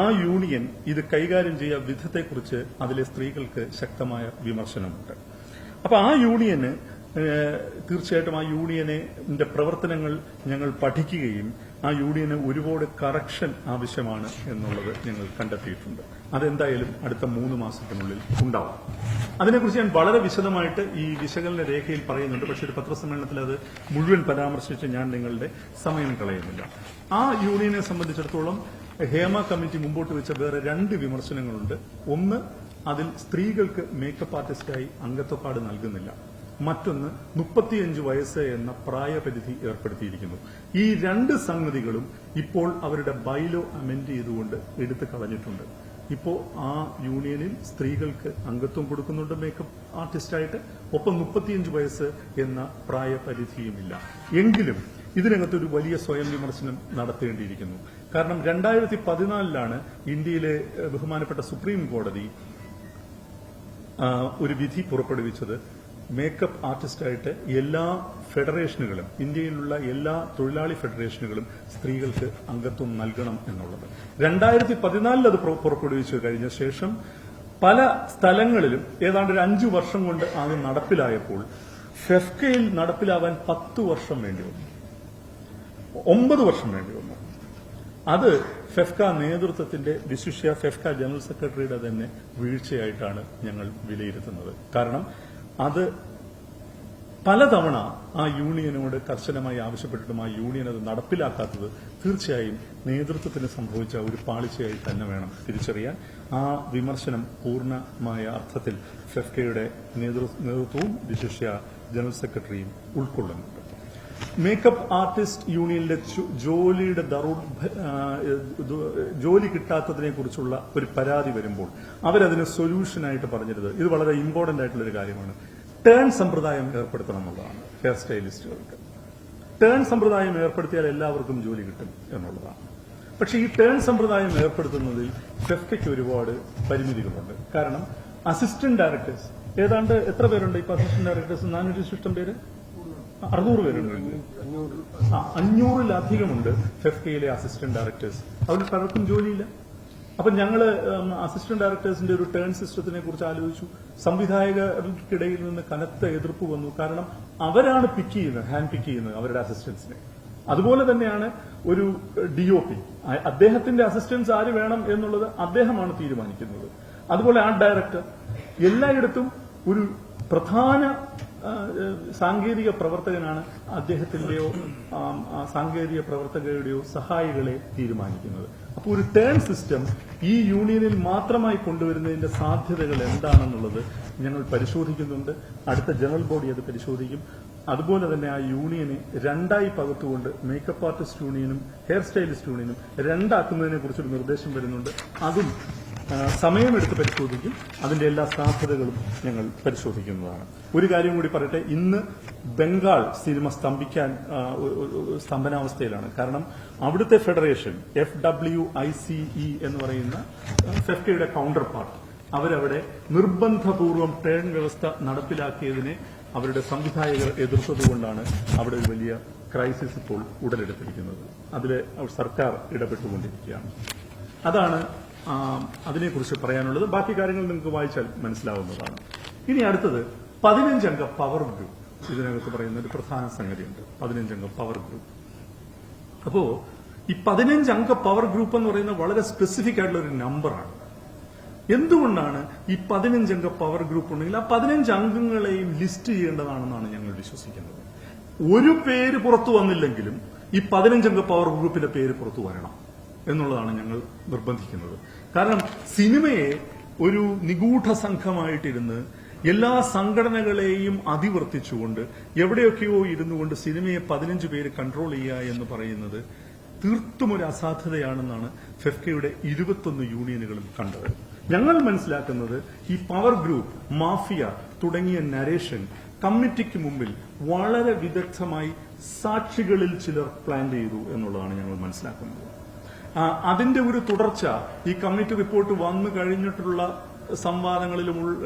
[SPEAKER 1] ആ യൂണിയൻ ഇത് കൈകാര്യം ചെയ്യുന്ന വിധത്തെക്കുറിച്ച് അതിലെ സ്ത്രീകൾക്ക് ശക്തമായ വിമർശനമുണ്ട്. അപ്പൊ ആ യൂണിയന് തീർച്ചയായിട്ടും ആ യൂണിയന്റെ പ്രവർത്തനങ്ങൾ ഞങ്ങൾ പഠിക്കുകയും ആ യൂണിയന് ഒരുപാട് കറക്ഷൻ ആവശ്യമാണ് എന്നുള്ളത് ഞങ്ങൾ കണ്ടെത്തിയിട്ടുണ്ട്. അതെന്തായാലും അടുത്ത 3 മാസത്തിനുള്ളിൽ ഉണ്ടാവും. അതിനെക്കുറിച്ച് ഞാൻ വളരെ വിശദമായിട്ട് ഈ വിശകലന രേഖയിൽ പറയുന്നുണ്ട്. പക്ഷെ ഒരു പത്രസമ്മേളനത്തിൽ അത് മുഴുവൻ പരാമർശിച്ച് ഞാൻ നിങ്ങളുടെ സമയം കളയുന്നില്ല. ആ യൂണിയനെ സംബന്ധിച്ചിടത്തോളം ഹേമ കമ്മിറ്റി മുമ്പോട്ട് വെച്ച വേറെ 2 വിമർശനങ്ങളുണ്ട്. ഒന്ന്, അതിൽ സ്ത്രീകൾക്ക് മേക്കപ്പ് ആർട്ടിസ്റ്റായി അംഗത്വ കാർഡ് നൽകുന്നില്ല. മറ്റൊന്ന്, 35 വയസ്സ് എന്ന പ്രായപരിധി ഏർപ്പെടുത്തിയിരിക്കുന്നു. ഈ 2 സംഗതികളും ഇപ്പോൾ അവരുടെ ബൈലോ അമെന്റ് ചെയ്തുകൊണ്ട് എടുത്തു കളഞ്ഞിട്ടുണ്ട്. ഇപ്പോ ആ യൂണിയനിൽ സ്ത്രീകൾക്ക് അംഗത്വം കൊടുക്കുന്നുണ്ട് മേക്കപ്പ് ആർട്ടിസ്റ്റായിട്ട്, ഒപ്പം 35 വയസ്സ് എന്ന പ്രായപരിധിയുമില്ല. എങ്കിലും ഇതിനകത്തൊരു വലിയ സ്വയം വിമർശനം നടത്തേണ്ടിയിരിക്കുന്നു. കാരണം 2014 ഇന്ത്യയിലെ ബഹുമാനപ്പെട്ട സുപ്രീം കോടതി ഒരു വിധി പുറപ്പെടുവിച്ചത് മേക്കപ്പ് ആർട്ടിസ്റ്റായിട്ട് എല്ലാ ഫെഡറേഷനുകളും, ഇന്ത്യയിലുള്ള എല്ലാ തൊഴിലാളി ഫെഡറേഷനുകളും സ്ത്രീകൾക്ക് അംഗത്വം നൽകണം എന്നുള്ളത്. 2014 അത് പുറപ്പെടുവിച്ചു കഴിഞ്ഞ ശേഷം പല സ്ഥലങ്ങളിലും ഏതാണ്ട് ഒരു 5 വർഷം കൊണ്ട് അത് നടപ്പിലായപ്പോൾ ഫെഫ്കയിൽ നടപ്പിലാവാൻ 10 വർഷം വേണ്ടി വന്നു, 9 വർഷം വേണ്ടി വന്നു. അത് ഫെഫ്ക നേതൃത്വത്തിന്റെ, വിശിഷ്യ ഫെഫ്ക ജനറൽ സെക്രട്ടറിയുടെ തന്നെ വീഴ്ചയായിട്ടാണ് ഞങ്ങൾ വിലയിരുത്തുന്നത്. കാരണം അത് പലതവണ ആ യൂണിയനോട് കർശനമായി ആവശ്യപ്പെട്ടിട്ടും ആ യൂണിയൻ അത് നടപ്പിലാക്കാത്തത് തീർച്ചയായും നേതൃത്വത്തിന് സംഭവിച്ച ഒരു പാളിച്ചയായി തന്നെ വേണം തിരിച്ചറിയാൻ. ആ വിമർശനം പൂർണ്ണമായ അർത്ഥത്തിൽ ഫെഫ്കയുടെ നേതൃത്വവും വിശിഷ്യ ജനറൽ സെക്രട്ടറിയും ഉൾക്കൊള്ളുന്നുണ്ട്. മേക്കപ്പ് ആർട്ടിസ്റ്റ് യൂണിയനിലെ ജോലി കിട്ടാത്തതിനെ കുറിച്ചുള്ള ഒരു പരാതി വരുമ്പോൾ അവരതിന് സൊല്യൂഷനായിട്ട് പറഞ്ഞിരുന്നത്, ഇത് വളരെ ഇമ്പോർട്ടന്റ് ആയിട്ടുള്ള ഒരു കാര്യമാണ്, ടേൺ സമ്പ്രദായം ഏർപ്പെടുത്തണം എന്നുള്ളതാണ്. ഹെയർ സ്റ്റൈലിസ്റ്റുകൾക്ക് ടേൺ സമ്പ്രദായം ഏർപ്പെടുത്തിയാൽ എല്ലാവർക്കും ജോലി കിട്ടും എന്നുള്ളതാണ്. പക്ഷേ ഈ ടേൺ സമ്പ്രദായം ഏർപ്പെടുത്തുന്നതിൽ ഫെഫ്കയ്ക്ക് ഒരുപാട് പരിമിതികളുണ്ട്. കാരണം അസിസ്റ്റന്റ് ഡയറക്ടേഴ്സ്, ഏതാണ്ട് എത്ര പേരുണ്ട് ഇപ്പൊ അസിസ്റ്റന്റ് ഡയറക്ടേഴ്സ്? 400 ശിഷ്ടം പേര്, 600 പേരുണ്ട്. 500-ലധികമുണ്ട് ഫെഫ്കയിലെ അസിസ്റ്റന്റ് ഡയറക്ടേഴ്സ്. അവർ പലർക്കും ജോലിയില്ല. അപ്പൊ ഞങ്ങള് അസിസ്റ്റന്റ് ഡയറക്ടേഴ്സിന്റെ ഒരു ടേൺ സിസ്റ്റത്തിനെ കുറിച്ച് ആലോചിച്ചു. സംവിധായകർക്കിടയിൽ നിന്ന് കനത്ത എതിർപ്പ് വന്നു. കാരണം അവരാണ് ഹാൻഡ് പിക്ക് ചെയ്യുന്നത് അവരുടെ അസിസ്റ്റന്റ്സിനെ. അതുപോലെ തന്നെയാണ് ഒരു DOP, അദ്ദേഹത്തിന്റെ അസിസ്റ്റൻസ് ആര് വേണം എന്നുള്ളത് അദ്ദേഹമാണ് തീരുമാനിക്കുന്നത്. അതുപോലെ ആർട്ട് ഡയറക്ടർ, എല്ലായിടത്തും ഒരു പ്രധാന സാങ്കേതിക പ്രവർത്തകനാണ് അദ്ദേഹത്തിന്റെയോ സാങ്കേതിക പ്രവർത്തകരുടെയോ സഹായികളെ തീരുമാനിക്കുന്നത്. അപ്പോൾ ഒരു ടേൺ സിസ്റ്റം ഈ യൂണിയനിൽ മാത്രമായി കൊണ്ടുവരുന്നതിന്റെ സാധ്യതകൾ എന്താണെന്നുള്ളത് ഞങ്ങൾ പരിശോധിക്കുന്നുണ്ട്. അടുത്ത ജനറൽ ബോഡി അത് പരിശോധിക്കും. അതുപോലെ തന്നെ ആ യൂണിയനെ രണ്ടായി പകർത്തുകൊണ്ട് മേക്കപ്പ് ആർട്ടിസ്റ്റ് യൂണിയനും ഹെയർ സ്റ്റൈലിസ്റ്റ് യൂണിയനും രണ്ടാക്കുന്നതിനെ കുറിച്ചൊരു നിർദ്ദേശം വരുന്നുണ്ട്. അതും സമയമെടുത്ത് പരിശോധിക്കും. അതിന്റെ എല്ലാ സാധ്യതകളും ഞങ്ങൾ പരിശോധിക്കുന്നതാണ്. ഒരു കാര്യം കൂടി പറയട്ടെ, ഇന്ന് ബംഗാൾ സിനിമ സ്തംഭനാവസ്ഥയിലാണ്. കാരണം അവിടുത്തെ ഫെഡറേഷൻ FWICE എന്ന് പറയുന്ന ഫെഫ്കയുടെ കൌണ്ടർ പാർട്ട്, അവരവിടെ നിർബന്ധപൂർവ്വം ടേൺ വ്യവസ്ഥ നടപ്പിലാക്കിയതിനെ അവരുടെ സംവിധായകർ എതിർത്തതുകൊണ്ടാണ് അവിടെ ഒരു വലിയ ക്രൈസിസ് ഇപ്പോൾ ഉടലെടുത്തിരിക്കുന്നത്. അതിൽ സർക്കാർ ഇടപെട്ടുകൊണ്ടിരിക്കുകയാണ്. അതാണ് അതിനെക്കുറിച്ച് പറയാനുള്ളത്. ബാക്കി കാര്യങ്ങൾ നിങ്ങൾക്ക് വായിച്ചാൽ മനസ്സിലാവുന്നതാണ്. ഇനി അടുത്തത് 15-അംഗ പവർ ഗ്രൂപ്പ്. ഇതിനകത്ത് പറയുന്ന ഒരു പ്രധാന സംഗതിയുണ്ട്, 15-അംഗ പവർ ഗ്രൂപ്പ്. അപ്പോ ഈ 15-അംഗ പവർ ഗ്രൂപ്പ് എന്ന് പറയുന്നത് വളരെ സ്പെസിഫിക് ആയിട്ടുള്ള ഒരു നമ്പറാണ്. എന്തുകൊണ്ടാണ് ഈ 15-അംഗ പവർ ഗ്രൂപ്പ് ഉണ്ടെങ്കിൽ ആ 15 അംഗങ്ങളെയും ലിസ്റ്റ് ചെയ്യേണ്ടതാണെന്നാണ് ഞങ്ങൾ വിശ്വസിക്കുന്നത്. ഒരു പേര് പുറത്തു വന്നില്ലെങ്കിലും ഈ 15-അംഗ പവർ ഗ്രൂപ്പിന്റെ പേര് പുറത്തു വരണം എന്നുള്ളതാണ് ഞങ്ങൾ നിർബന്ധിക്കുന്നത്. കാരണം സിനിമയെ ഒരു നിഗൂഢ സംഘമായിട്ടിരുന്ന് എല്ലാ സംഘടനകളെയും അതിവർത്തിച്ചുകൊണ്ട് എവിടെയൊക്കെയോ ഇരുന്നുകൊണ്ട് സിനിമയെ 15 പേര് കൺട്രോൾ ചെയ്യുക എന്ന് പറയുന്നത് തീർത്തും ഒരു അസാധ്യതയാണെന്നാണ് ഫെഫ്കയുടെ 21 യൂണിയനുകളും കണ്ടത്. ഞങ്ങൾ മനസ്സിലാക്കുന്നത് ഈ പവർ ഗ്രൂപ്പ്, മാഫിയ തുടങ്ങിയ നരേഷൻ കമ്മിറ്റിക്ക് മുമ്പിൽ വളരെ വിദഗ്ധമായി സാക്ഷികളിൽ ചിലർ പ്ലാൻ ചെയ്തു എന്നുള്ളതാണ് ഞങ്ങൾ മനസ്സിലാക്കുന്നത്. അതിന്റെ ഒരു തുടർച്ച ഈ കമ്മിറ്റി റിപ്പോർട്ട് വന്നു കഴിഞ്ഞിട്ടുള്ള സംവാദങ്ങളിലും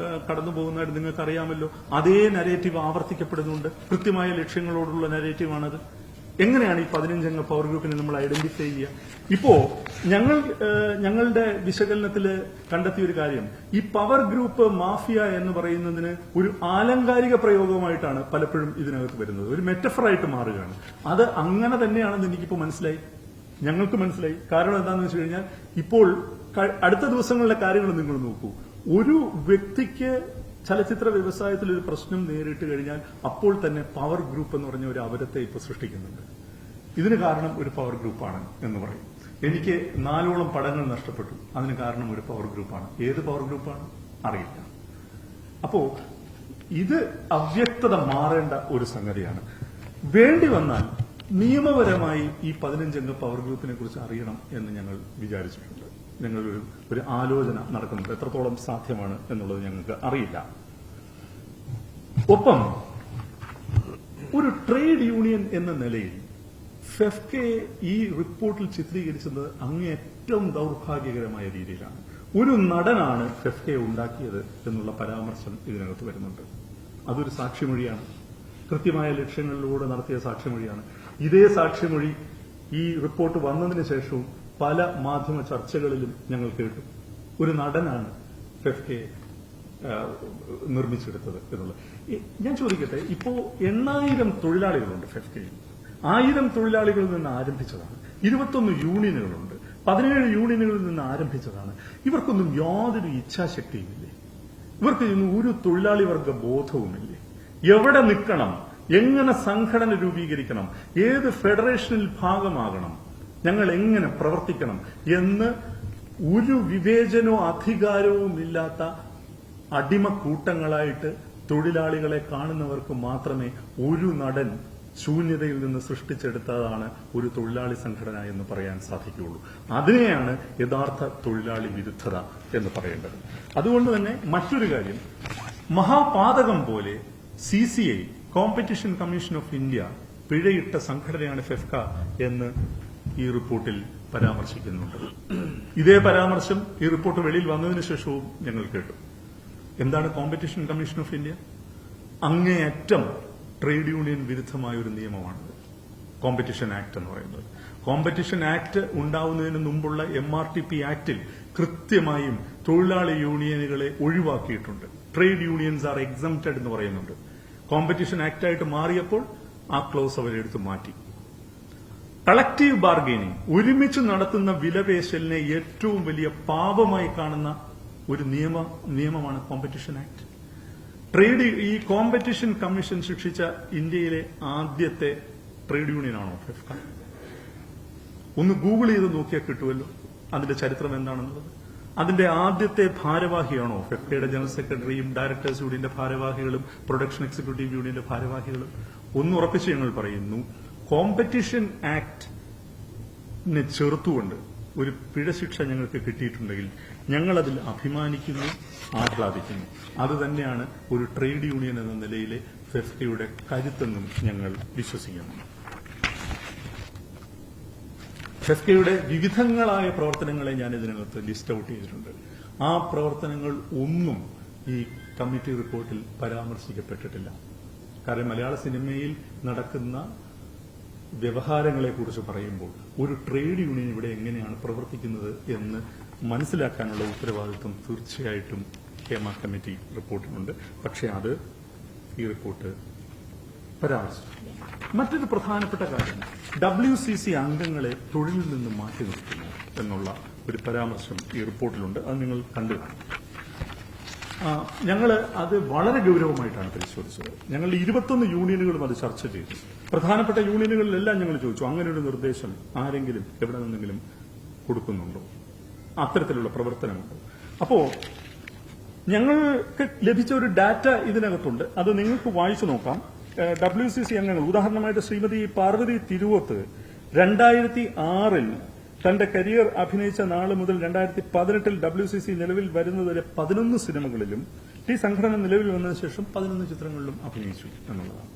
[SPEAKER 1] കടന്നു പോകുന്നതായിട്ട് നിങ്ങൾക്കറിയാമല്ലോ. അതേ നരേറ്റീവ് ആവർത്തിക്കപ്പെടുന്നുണ്ട്. കൃത്യമായ ലക്ഷ്യങ്ങളോടുള്ള നരേറ്റീവാണത്. എങ്ങനെയാണ് ഈ 15-അംഗ പവർ ഗ്രൂപ്പിനെ നമ്മൾ ഐഡന്റിഫൈ ചെയ്യുക? ഇപ്പോ ഞങ്ങളുടെ വിശകലനത്തിൽ കണ്ടെത്തിയ ഒരു കാര്യം, ഈ പവർ ഗ്രൂപ്പ് മാഫിയ എന്ന് പറയുന്നതിന് ഒരു ആലങ്കാരിക പ്രയോഗമായിട്ടാണ് പലപ്പോഴും ഇതിനകത്ത് വരുന്നത്. ഒരു മെറ്റഫറായിട്ട് മാറുകയാണ്. അത് അങ്ങനെ തന്നെയാണെന്ന് എനിക്കിപ്പോൾ മനസ്സിലായി, ഞങ്ങൾക്ക് മനസ്സിലായി. കാരണം എന്താണെന്ന് വെച്ച് കഴിഞ്ഞാൽ ഇപ്പോൾ അടുത്ത ദിവസങ്ങളിലെ കാര്യങ്ങൾ നിങ്ങൾ നോക്കൂ. ഒരു വ്യക്തിക്ക് ചലച്ചിത്ര വ്യവസായത്തിൽ ഒരു പ്രശ്നം നേരിട്ട് കഴിഞ്ഞാൽ അപ്പോൾ തന്നെ പവർ ഗ്രൂപ്പ് എന്ന് പറഞ്ഞ ഒരു അവരത്തെ ഇപ്പോൾ സൃഷ്ടിക്കുന്നുണ്ട്. ഇതിന് കാരണം ഒരു പവർ ഗ്രൂപ്പാണ് എന്ന് പറയും. എനിക്ക് 4ഓളം പടങ്ങൾ നഷ്ടപ്പെട്ടു, അതിന് കാരണം ഒരു പവർ ഗ്രൂപ്പാണ്. ഏത് പവർ ഗ്രൂപ്പാണ് അറിയില്ല. അപ്പോ ഇത് അവ്യക്തത മാറേണ്ട ഒരു സംഗതിയാണ്. വേണ്ടി വന്നാൽ നിയമപരമായി ഈ 15-അംഗ പവർ ഗ്രൂപ്പിനെ കുറിച്ച് അറിയണം എന്ന് ഞങ്ങൾ വിചാരിച്ചിട്ടുണ്ട്. ഞങ്ങൾ ഒരു ആലോചന നടക്കുന്നുണ്ട്. എത്രത്തോളം സാധ്യമാണ് എന്നുള്ളത് ഞങ്ങൾക്ക് അറിയില്ല. ഒപ്പം ഒരു ട്രേഡ് യൂണിയൻ എന്ന നിലയിൽ ഫെഫ്കയെ ഈ റിപ്പോർട്ടിൽ ചിത്രീകരിച്ചത് അങ്ങേയറ്റവും ദൌർഭാഗ്യകരമായ രീതിയിലാണ്. ഒരു നടനാണ് ഫെഫ്കയെ ഉണ്ടാക്കിയത് എന്നുള്ള പരാമർശം ഇതിനകത്ത് വരുന്നുണ്ട്. അതൊരു സാക്ഷിമൊഴിയാണ്, കൃത്യമായ ലക്ഷ്യങ്ങളിലൂടെ നടത്തിയ സാക്ഷിമൊഴിയാണ്. ഇതേ സാക്ഷിമൊഴി ഈ റിപ്പോർട്ട് വന്നതിന് ശേഷവും പല മാധ്യമ ചർച്ചകളിലും ഞങ്ങൾ കേട്ടു. ഒരു നടനാണ് ഫെഫ്കയെ നിർമ്മിച്ചെടുത്തത് എന്നുള്ളത്. ഞാൻ ചോദിക്കട്ടെ, ഇപ്പോ 8,000 തൊഴിലാളികളുണ്ട് ഫെഫ്കയിൽ. 1000 തൊഴിലാളികളിൽ നിന്ന് ആരംഭിച്ചതാണ്. 21 യൂണിയനുകളുണ്ട്. 17 യൂണിയനുകളിൽ നിന്ന് ആരംഭിച്ചതാണ്. ഇവർക്കൊന്നും യാതൊരു ഇച്ഛാശക്തിയുമില്ലേ? ഇവർക്ക് ഇന്ന് ഒരു തൊഴിലാളി വർഗ ബോധവുമില്ലേ? എവിടെ നിൽക്കണം, എങ്ങനെ സംഘടന രൂപീകരിക്കണം, ഏത് ഫെഡറേഷനിൽ ഭാഗമാകണം, ഞങ്ങൾ എങ്ങനെ പ്രവർത്തിക്കണം എന്ന് ഒരു വിവേചനവും അധികാരവും ഇല്ലാത്ത അടിമക്കൂട്ടങ്ങളായിട്ട് തൊഴിലാളികളെ കാണുന്നവർക്ക് മാത്രമേ ഒരു നടൻ ശൂന്യതയിൽ നിന്ന് സൃഷ്ടിച്ചെടുത്തതാണ് ഒരു തൊഴിലാളി സംഘടന എന്ന് പറയാൻ സാധിക്കുകയുള്ളൂ. അതിനെയാണ് യഥാർത്ഥ തൊഴിലാളി വിരുദ്ധത എന്ന് പറയേണ്ടത്. അതുകൊണ്ട് തന്നെ മറ്റൊരു കാര്യം, മഹാപാതകം പോലെ CCI, competition commission of India, പിഴയിട്ട സംഘടനയാണ് ഫെഫ്ക എന്ന് ഈ റിപ്പോർട്ടിൽ പരാമർശിക്കുന്നുണ്ട്. ഇതേ പരാമർശം ഈ റിപ്പോർട്ട് വെളിയിൽ വന്നതിന് ശേഷവും ഞങ്ങൾ കേട്ടു. എന്താണ് കോമ്പറ്റീഷൻ കമ്മീഷൻ ഓഫ് ഇന്ത്യ? അങ്ങേയറ്റം ട്രേഡ് യൂണിയൻ വിരുദ്ധമായ ഒരു നിയമമാണത് കോമ്പറ്റീഷൻ ആക്ട് എന്ന് പറയുന്നത്. കോമ്പറ്റീഷൻ ആക്ട് ഉണ്ടാവുന്നതിന് മുമ്പുള്ള MRTP ആക്ടിൽ കൃത്യമായും തൊഴിലാളി യൂണിയനുകളെ ഒഴിവാക്കിയിട്ടുണ്ട്. ട്രേഡ് യൂണിയൻസ് ആർ എക്സംപ്റ്റഡ് എന്ന് പറയുന്നുണ്ട്. കോമ്പറ്റീഷൻ ആക്ടായിട്ട് മാറിയപ്പോൾ ആ ക്ലോസ് അവരെടുത്ത് മാറ്റി. കളക്റ്റീവ് ബാർഗെയിനിങ്, ഒരുമിച്ച് നടത്തുന്ന വിലപേശലിനെ ഏറ്റവും വലിയ പാപമായി കാണുന്ന ഒരു നിയമമാണ് കോമ്പറ്റീഷൻ ആക്ട്. ഈ കോമ്പറ്റീഷൻ കമ്മീഷൻ ശിക്ഷിച്ച ഇന്ത്യയിലെ ആദ്യത്തെ ട്രേഡ് യൂണിയനാണോ ഫെഫ്ക? ഒന്ന് ഗൂഗിൾ ചെയ്ത് നോക്കിയാൽ കിട്ടുമല്ലോ അതിന്റെ ചരിത്രം എന്താണെന്നുള്ളത്. അതിന്റെ ആദ്യത്തെ ഭാരവാഹിയാണോ ഫെഫ്കയുടെ ജനറൽ സെക്രട്ടറിയും ഡയറക്ടേഴ്സ് യൂണിയന്റെ ഭാരവാഹികളും പ്രൊഡക്ഷൻ എക്സിക്യൂട്ടീവ് യൂണിയന്റെ ഭാരവാഹികളും? ഒന്ന് ഉറപ്പിച്ച് ഞങ്ങൾ പറയുന്നു, കോമ്പറ്റീഷൻ ആക്ടിനെ ചെറുത്തുകൊണ്ട് ഒരു പിഴശിക്ഷ ഞങ്ങൾക്ക് കിട്ടിയിട്ടുണ്ടെങ്കിൽ ഞങ്ങൾ അതിൽ അഭിമാനിക്കുന്നു, ആഹ്ലാദിക്കുന്നു. അതുതന്നെയാണ് ഒരു ട്രേഡ് യൂണിയൻ എന്ന നിലയിലെ ഫെഫ്കയുടെ കരുത്തെന്നും ഞങ്ങൾ വിശ്വസിക്കുന്നു. ഫെഫ്കയുടെ വിവിധങ്ങളായ പ്രവർത്തനങ്ങളെ ഞാൻ ഇതിനകത്ത് ലിസ്റ്റ് ഔട്ട് ചെയ്തിട്ടുണ്ട്. ആ പ്രവർത്തനങ്ങൾ ഒന്നും ഈ കമ്മിറ്റി റിപ്പോർട്ടിൽ പരാമർശിക്കപ്പെട്ടിട്ടില്ല. കാരണം മലയാള സിനിമയിൽ നടക്കുന്ന വ്യവഹാരങ്ങളെക്കുറിച്ച് പറയുമ്പോൾ ഒരു ട്രേഡ് യൂണിയൻ ഇവിടെ എങ്ങനെയാണ് പ്രവർത്തിക്കുന്നത് എന്ന് മനസ്സിലാക്കാനുള്ള ഉത്തരവാദിത്വം തീർച്ചയായിട്ടും ഹേമ കമ്മിറ്റി റിപ്പോർട്ടിനുണ്ട്. പക്ഷേ അത് ഈ റിപ്പോർട്ട് പരാമർശിച്ചിട്ടില്ല. മറ്റൊരു പ്രധാനപ്പെട്ട കാര്യം, WCC അംഗങ്ങളെ തൊഴിലിൽ നിന്ന് മാറ്റി നിർത്തുന്നു എന്നുള്ള ഒരു പരാമർശം ഈ റിപ്പോർട്ടിലുണ്ട്. അത് നിങ്ങൾ കണ്ടു കാണും. ഞങ്ങൾ അത് വളരെ ഗൌരവമായിട്ടാണ് പരിശോധിച്ചത്. ഞങ്ങൾ 21 യൂണിയനുകളും അത് ചർച്ച ചെയ്തു. പ്രധാനപ്പെട്ട യൂണിയനുകളിലെല്ലാം ഞങ്ങൾ ചോദിച്ചു, അങ്ങനെ ഒരു നിർദ്ദേശം ആരെങ്കിലും എവിടെ നിന്നെങ്കിലും കൊടുക്കുന്നുണ്ടോ, അത്തരത്തിലുള്ള പ്രവർത്തനമുണ്ടോ? അപ്പോ ഞങ്ങൾക്ക് ലഭിച്ച ഒരു ഡാറ്റ ഇതിനകത്തുണ്ട്. അത് നിങ്ങൾക്ക് വായിച്ചു നോക്കാം. WCC അംഗങ്ങൾ, ഉദാഹരണമായിട്ട് ശ്രീമതി പാർവതി തിരുവോത്ത് 2006 തന്റെ കരിയർ അഭിനയിച്ച നാള് മുതൽ 2018 WCC നിലവിൽ വരുന്നതുവരെ 11 സിനിമകളിലും ഈ സംഘടന നിലവിൽ വന്നതിന് ശേഷം 11 ചിത്രങ്ങളിലും അഭിനയിച്ചു എന്നുള്ളതാണ്.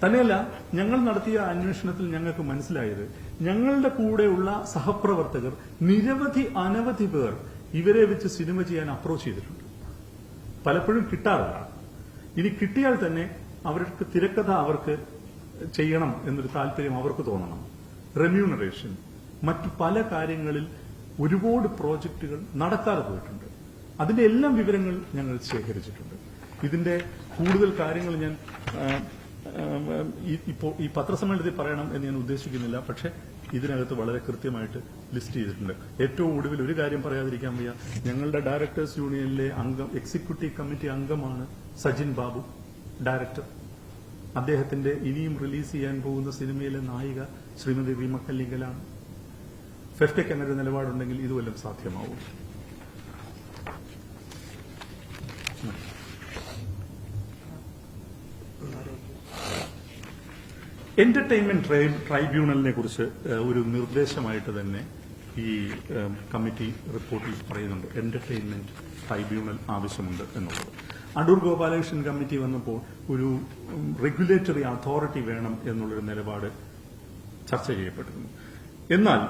[SPEAKER 1] തന്നെയല്ല, ഞങ്ങൾ നടത്തിയ അന്വേഷണത്തിൽ ഞങ്ങൾക്ക് മനസ്സിലായത്, ഞങ്ങളുടെ കൂടെയുള്ള സഹപ്രവർത്തകർ അനവധി പേർ ഇവരെ വെച്ച് സിനിമ ചെയ്യാൻ അപ്രോച്ച് ചെയ്തിട്ടുണ്ട്. പലപ്പോഴും കിട്ടാറില്ല. ഇനി കിട്ടിയാൽ തന്നെ അവർക്ക് തിരക്കഥ അവർക്ക് ചെയ്യണം എന്നൊരു താല്പര്യം അവർക്ക് തോന്നണം. റെമ്യൂണറേഷൻ, മറ്റു പല കാര്യങ്ങളിൽ ഒരുപാട് പ്രോജക്റ്റുകൾ നടക്കാതെ പോയിട്ടുണ്ട്. അതിന്റെ എല്ലാം വിവരങ്ങൾ ഞങ്ങൾ ശേഖരിച്ചിട്ടുണ്ട്. ഇതിന്റെ കൂടുതൽ കാര്യങ്ങൾ ഞാൻ ഈ പത്രസമ്മേളനത്തിൽ പറയണം എന്ന് ഞാൻ ഉദ്ദേശിക്കുന്നില്ല. പക്ഷെ ഇതിനകത്ത് വളരെ കൃത്യമായിട്ട് ലിസ്റ്റ് ചെയ്തിട്ടുണ്ട്. ഏറ്റവും ഒടുവിൽ ഒരു കാര്യം പറയാതിരിക്കാൻ വയ്യ. ഞങ്ങളുടെ ഡയറക്ടേഴ്സ് യൂണിയനിലെ എക്സിക്യൂട്ടീവ് കമ്മിറ്റി അംഗമാണ് സജിൻ ബാബു, ഡയറക്ടർ. അദ്ദേഹത്തിന്റെ ഇനിയും റിലീസ് ചെയ്യാൻ പോകുന്ന സിനിമയിലെ നായിക ശ്രീമതി റീമ കല്ലിങ്കലാണ്. ഫെഫ്കയ്ക്ക് അങ്ങനെ ഒരു നിലപാടുണ്ടെങ്കിൽ ഇതുവല്ലം സാധ്യമാവും. എന്റർടൈൻമെന്റ് ട്രൈബ്യൂണലിനെ കുറിച്ച് ഒരു നിർദ്ദേശമായിട്ട് തന്നെ ഈ കമ്മിറ്റി റിപ്പോർട്ടിൽ പറയുന്നുണ്ട്. എന്റർടൈൻമെന്റ് ട്രൈബ്യൂണൽ ആവശ്യമുണ്ട് എന്നുള്ളത്. അടൂർ ഗോപാലകൃഷ്ണൻ കമ്മിറ്റി വന്നപ്പോൾ ഒരു റെഗുലേറ്ററി അതോറിറ്റി വേണം എന്നുള്ളൊരു നിലപാട് ചർച്ച ചെയ്യപ്പെട്ടിരുന്നു. എന്നാൽ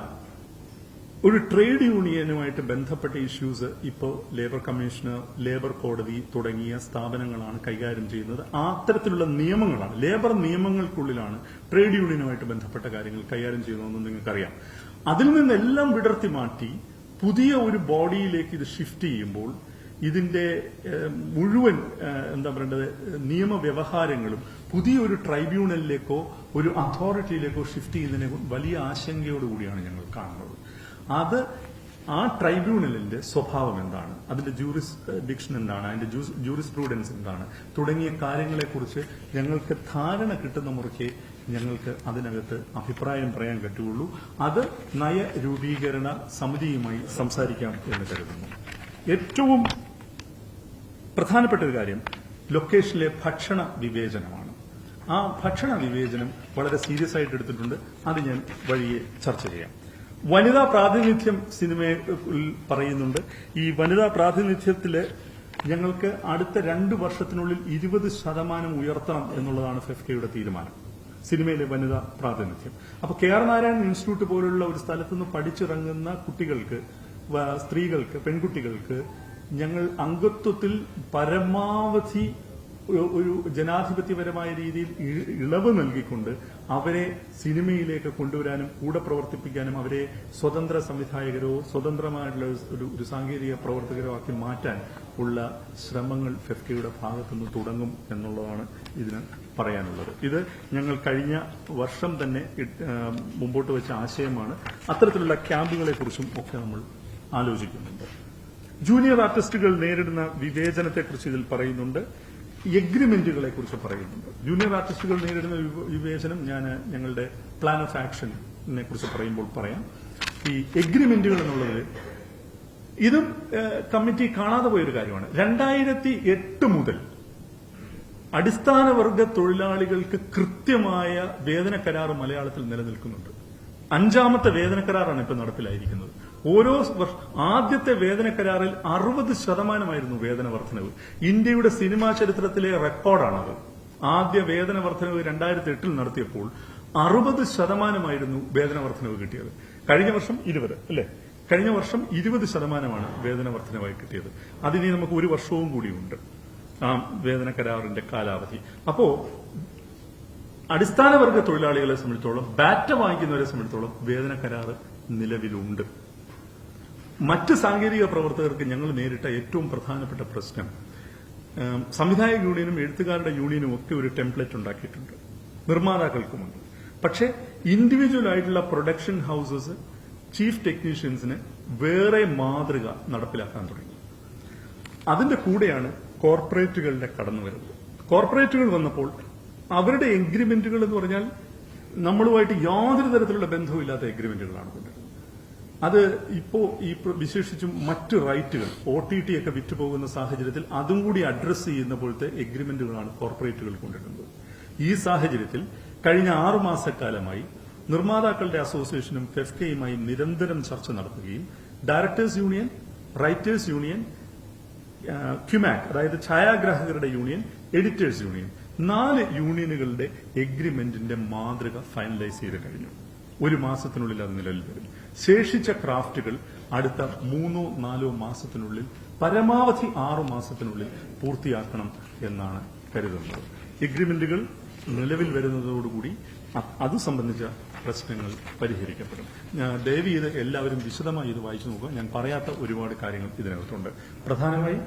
[SPEAKER 1] ഒരു ട്രേഡ് യൂണിയനുമായിട്ട് ബന്ധപ്പെട്ട ഇഷ്യൂസ് ഇപ്പോൾ ലേബർ കമ്മീഷണർ, ലേബർ കോടതി തുടങ്ങിയ സ്ഥാപനങ്ങളാണ് കൈകാര്യം ചെയ്യുന്നത്. അത്തരത്തിലുള്ള നിയമങ്ങളാണ്, ലേബർ നിയമങ്ങൾക്കുള്ളിലാണ് ട്രേഡ് യൂണിയനുമായിട്ട് ബന്ധപ്പെട്ട കാര്യങ്ങൾ കൈകാര്യം ചെയ്യുന്നതെന്ന് നിങ്ങൾക്കറിയാം. അതിൽ നിന്നെല്ലാം വിടർത്തി മാറ്റി പുതിയ ഒരു ബോഡിയിലേക്ക് ഇത് ഷിഫ്റ്റ് ചെയ്യുമ്പോൾ ഇതിന്റെ മുഴുവൻ നിയമവ്യവഹാരങ്ങളും പുതിയൊരു ട്രൈബ്യൂണലിലേക്കോ ഒരു അതോറിറ്റിയിലേക്കോ ഷിഫ്റ്റ് ചെയ്യുന്നതിനെ വലിയ ആശങ്കയോടുകൂടിയാണ് ഞങ്ങൾ കാണുന്നത്. അത് ആ ട്രൈബ്യൂണലിന്റെ സ്വഭാവം എന്താണ്, അതിന്റെ ജൂറിസ്ഡിക്ഷൻ എന്താണ്, അതിന്റെ ജൂറിസ്പ്രൂഡൻസ് എന്താണ് തുടങ്ങിയ കാര്യങ്ങളെക്കുറിച്ച് ഞങ്ങൾക്ക് ധാരണ കിട്ടുന്ന മുറയ്ക്ക് ഞങ്ങൾക്ക് അതിനകത്ത് അഭിപ്രായം പറയാൻ പറ്റുള്ളൂ. അത് നയരൂപീകരണ സമിതിയുമായി സംസാരിക്കാം എന്ന് കരുതുന്നു. ഏറ്റവും പ്രധാനപ്പെട്ട ഒരു കാര്യം ലൊക്കേഷനിലെ ഭക്ഷണ വിവേചനമാണ്. ആ ഭക്ഷണ വിവേചനം വളരെ സീരിയസ് ആയിട്ട് എടുത്തിട്ടുണ്ട്. അത് ഞാൻ വഴിയെ ചർച്ച ചെയ്യാം. വനിതാ പ്രാതിനിധ്യം സിനിമയിൽ പറയുന്നുണ്ട്. ഈ വനിതാ പ്രാതിനിധ്യത്തില് ഞങ്ങൾക്ക് അടുത്ത 2 വർഷത്തിനുള്ളിൽ 20% ഉയർത്തണം എന്നുള്ളതാണ് ഫെഫ്കയുടെ തീരുമാനം, സിനിമയിലെ വനിതാ പ്രാതിനിധ്യം. അപ്പൊ KR നാരായണൻ ഇൻസ്റ്റിറ്റ്യൂട്ട് പോലുള്ള ഒരു സ്ഥലത്തുനിന്ന് പഠിച്ചിറങ്ങുന്ന കുട്ടികൾക്ക്, സ്ത്രീകൾക്ക്, പെൺകുട്ടികൾക്ക് ഞങ്ങൾ അംഗത്വത്തിൽ പരമാവധി ഒരു ജനാധിപത്യപരമായ രീതിയിൽ ഇളവ് നൽകിക്കൊണ്ട് അവരെ സിനിമയിലേക്ക് കൊണ്ടുവരാനും കൂടെ പ്രവർത്തിപ്പിക്കാനും അവരെ സ്വതന്ത്ര സംവിധായകരോ സ്വതന്ത്രമായിട്ടുള്ള ഒരു സാങ്കേതിക പ്രവർത്തകരോ ആക്കി മാറ്റാൻ ഉള്ള ശ്രമങ്ങൾ ഫെഫ്കയുടെ ഭാഗത്തുനിന്ന് തുടങ്ങും എന്നുള്ളതാണ് ഇതിന് പറയാനുള്ളത്. ഇത് ഞങ്ങൾ കഴിഞ്ഞ വർഷം തന്നെ മുമ്പോട്ട് വെച്ച ആശയമാണ്. അത്തരത്തിലുള്ള ക്യാമ്പുകളെക്കുറിച്ചും ഒക്കെ നമ്മൾ ആലോചിക്കുന്നുണ്ട്. ജൂനിയർ ആർട്ടിസ്റ്റുകൾ നേരിടുന്ന വിവേചനത്തെക്കുറിച്ച് ഇതിൽ പറയുന്നുണ്ട്. എഗ്രിമെന്റുകളെ കുറിച്ച് പറയുന്നുണ്ട്. ജൂനിയർ ആർട്ടിസ്റ്റുകൾ നേരിടുന്ന വിവേചനം ഞാൻ ഞങ്ങളുടെ പ്ലാൻ ഓഫ് ആക്ഷനെ കുറിച്ച് പറയുമ്പോൾ പറയാം. ഈ എഗ്രിമെന്റുകൾ എന്നുള്ളത് ഇതും കമ്മിറ്റി കാണാതെ പോയൊരു കാര്യമാണ്. 2008 മുതൽ അടിസ്ഥാന വർഗ തൊഴിലാളികൾക്ക് കൃത്യമായ വേതന കരാർ മലയാളത്തിൽ നിലനിൽക്കുന്നുണ്ട്. 5ാമത്തെ വേതന കരാറാണ് ഇപ്പോൾ നടപ്പിലായിരിക്കുന്നത്. ഓരോ ആദ്യത്തെ വേതന കരാറിൽ 60% വേതന വർധനവ്. ഇന്ത്യയുടെ സിനിമാ ചരിത്രത്തിലെ റെക്കോർഡാണത്. ആദ്യ വേതന വർധനവ് 2008 നടത്തിയപ്പോൾ 60% വേതന വർധനവ് കിട്ടിയത്. കഴിഞ്ഞ വർഷം 20 അല്ലേ? കഴിഞ്ഞ വർഷം 20% വേതന വർധനവായി കിട്ടിയത്. അതിനി നമുക്ക് ഒരു വർഷവും കൂടിയുണ്ട് ആ വേതന കരാറിന്റെ കാലാവധി. അപ്പോ അടിസ്ഥാന വർഗ തൊഴിലാളികളെ സംബന്ധിച്ചോളം, ബാറ്റ വാങ്ങിക്കുന്നവരെ സംബന്ധിച്ചോളം വേതന കരാറ് നിലവിലുണ്ട്. മറ്റ് സാങ്കേതിക പ്രവർത്തകർക്ക് ഞങ്ങൾ നേരിട്ട ഏറ്റവും പ്രധാനപ്പെട്ട പ്രശ്നം, സംവിധായക യൂണിയനും എഴുത്തുകാരുടെ യൂണിയനും ഒക്കെ ഒരു ടെംപ്ലേറ്റ് ഉണ്ടാക്കിയിട്ടുണ്ട്, നിർമ്മാതാക്കൾക്കുമുണ്ട്. പക്ഷേ ഇൻഡിവിജ്വൽ ആയിട്ടുള്ള പ്രൊഡക്ഷൻ ഹൌസസ് ചീഫ് ടെക്നീഷ്യൻസിന് വേറെ മാതൃക നടപ്പിലാക്കാൻ തുടങ്ങി. അതിന്റെ കൂടെയാണ് കോർപ്പറേറ്റുകളുടെ കടന്നുവരവ്. കോർപ്പറേറ്റുകൾ വന്നപ്പോൾ അവരുടെ എഗ്രിമെന്റുകൾ എന്ന് പറഞ്ഞാൽ നമ്മളുമായിട്ട് യാതൊരു തരത്തിലുള്ള ബന്ധവുമില്ലാത്ത എഗ്രിമെന്റുകളാണ് കൊണ്ടുവരുന്നത്. അത് ഇപ്പോ ഈ വിശേഷിച്ചും മറ്റ് റൈറ്റുകൾ OTT ഒക്കെ വിറ്റുപോകുന്ന സാഹചര്യത്തിൽ അതും കൂടി അഡ്രസ് ചെയ്യുന്ന പോലത്തെ എഗ്രിമെന്റുകളാണ് കോർപ്പറേറ്റുകൾ കൊണ്ടുവരുന്നത്. ഈ സാഹചര്യത്തിൽ കഴിഞ്ഞ 6 മാസക്കാലമായി നിർമ്മാതാക്കളുടെ അസോസിയേഷനും ഫെഫ്കയുമായി നിരന്തരം ചർച്ച നടത്തുകയും ഡയറക്ടേഴ്സ് യൂണിയൻ, റൈറ്റേഴ്സ് യൂണിയൻ, ക്യുമാക് അതായത് ഛായാഗ്രാഹകരുടെ യൂണിയൻ, എഡിറ്റേഴ്സ് യൂണിയൻ 4 യൂണിയനുകളുടെ എഗ്രിമെന്റിന്റെ മാതൃക ഫൈനലൈസ് ചെയ്ത് കഴിഞ്ഞു. 1 മാസത്തിനുള്ളിൽ അത് നിലവിൽ വരും. ശേഷിച്ച ക്രാഫ്റ്റുകൾ അടുത്ത 3-4 മാസത്തിനുള്ളിൽ, പരമാവധി 6 മാസത്തിനുള്ളിൽ പൂർത്തിയാക്കണം എന്നാണ് കരുതുന്നത്. എഗ്രിമെന്റുകൾ നിലവിൽ വരുന്നതോടുകൂടി അത് സംബന്ധിച്ച പ്രശ്നങ്ങൾ പരിഹരിക്കപ്പെടും. ദയവ് ചെയ്ത് എല്ലാവരും വിശദമായി ഇത് വായിച്ചു നോക്കുക. ഞാൻ പറയാത്ത ഒരുപാട് കാര്യങ്ങൾ ഇതിനകത്തുണ്ട്. പ്രധാനമായും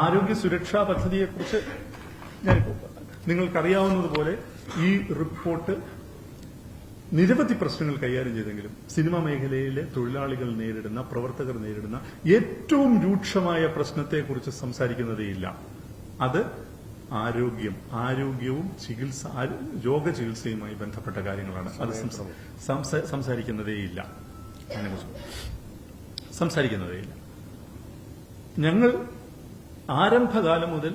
[SPEAKER 1] ആരോഗ്യ സുരക്ഷാ പദ്ധതിയെക്കുറിച്ച് ഞാനിപ്പോൾ നിങ്ങൾക്കറിയാവുന്നതുപോലെ ഈ റിപ്പോർട്ട് നിരവധി പ്രശ്നങ്ങൾ കൈകാര്യം ചെയ്തെങ്കിലും സിനിമാ മേഖലയിലെ തൊഴിലാളികൾ നേരിടുന്ന, പ്രവർത്തകർ നേരിടുന്ന ഏറ്റവും രൂക്ഷമായ പ്രശ്നത്തെക്കുറിച്ച് സംസാരിക്കുന്നതേയില്ല. അത് ആരോഗ്യവും രോഗചികിത്സയുമായി ബന്ധപ്പെട്ട കാര്യങ്ങളാണ്. അത് സംസാരിക്കുന്നതേയില്ല. ഞങ്ങൾ ആരംഭകാലം മുതൽ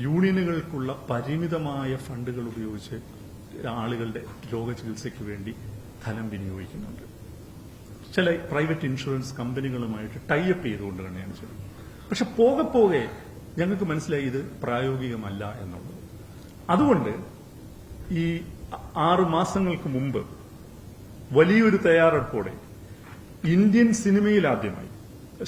[SPEAKER 1] യൂണിയനുകൾക്കുള്ള പരിമിതമായ ഫണ്ടുകൾ ഉപയോഗിച്ച് ആളുകളുടെ രോഗചികിത്സയ്ക്ക് വേണ്ടി ധനം വിനിയോഗിക്കുന്നുണ്ട്. ചില പ്രൈവറ്റ് ഇൻഷുറൻസ് കമ്പനികളുമായിട്ട് ടൈഅപ്പ് ചെയ്തുകൊണ്ട് തന്നെയാണ് ചെയ്യുന്നത്. പക്ഷെ പോകെ ഞങ്ങൾക്ക് മനസ്സിലായി ഇത് പ്രായോഗികമല്ല എന്നുള്ളത്. അതുകൊണ്ട് ഈ 6 മാസങ്ങൾക്ക് മുമ്പ് വലിയൊരു തയ്യാറെടുപ്പോടെ ഇന്ത്യൻ സിനിമയിൽ ആദ്യമായി,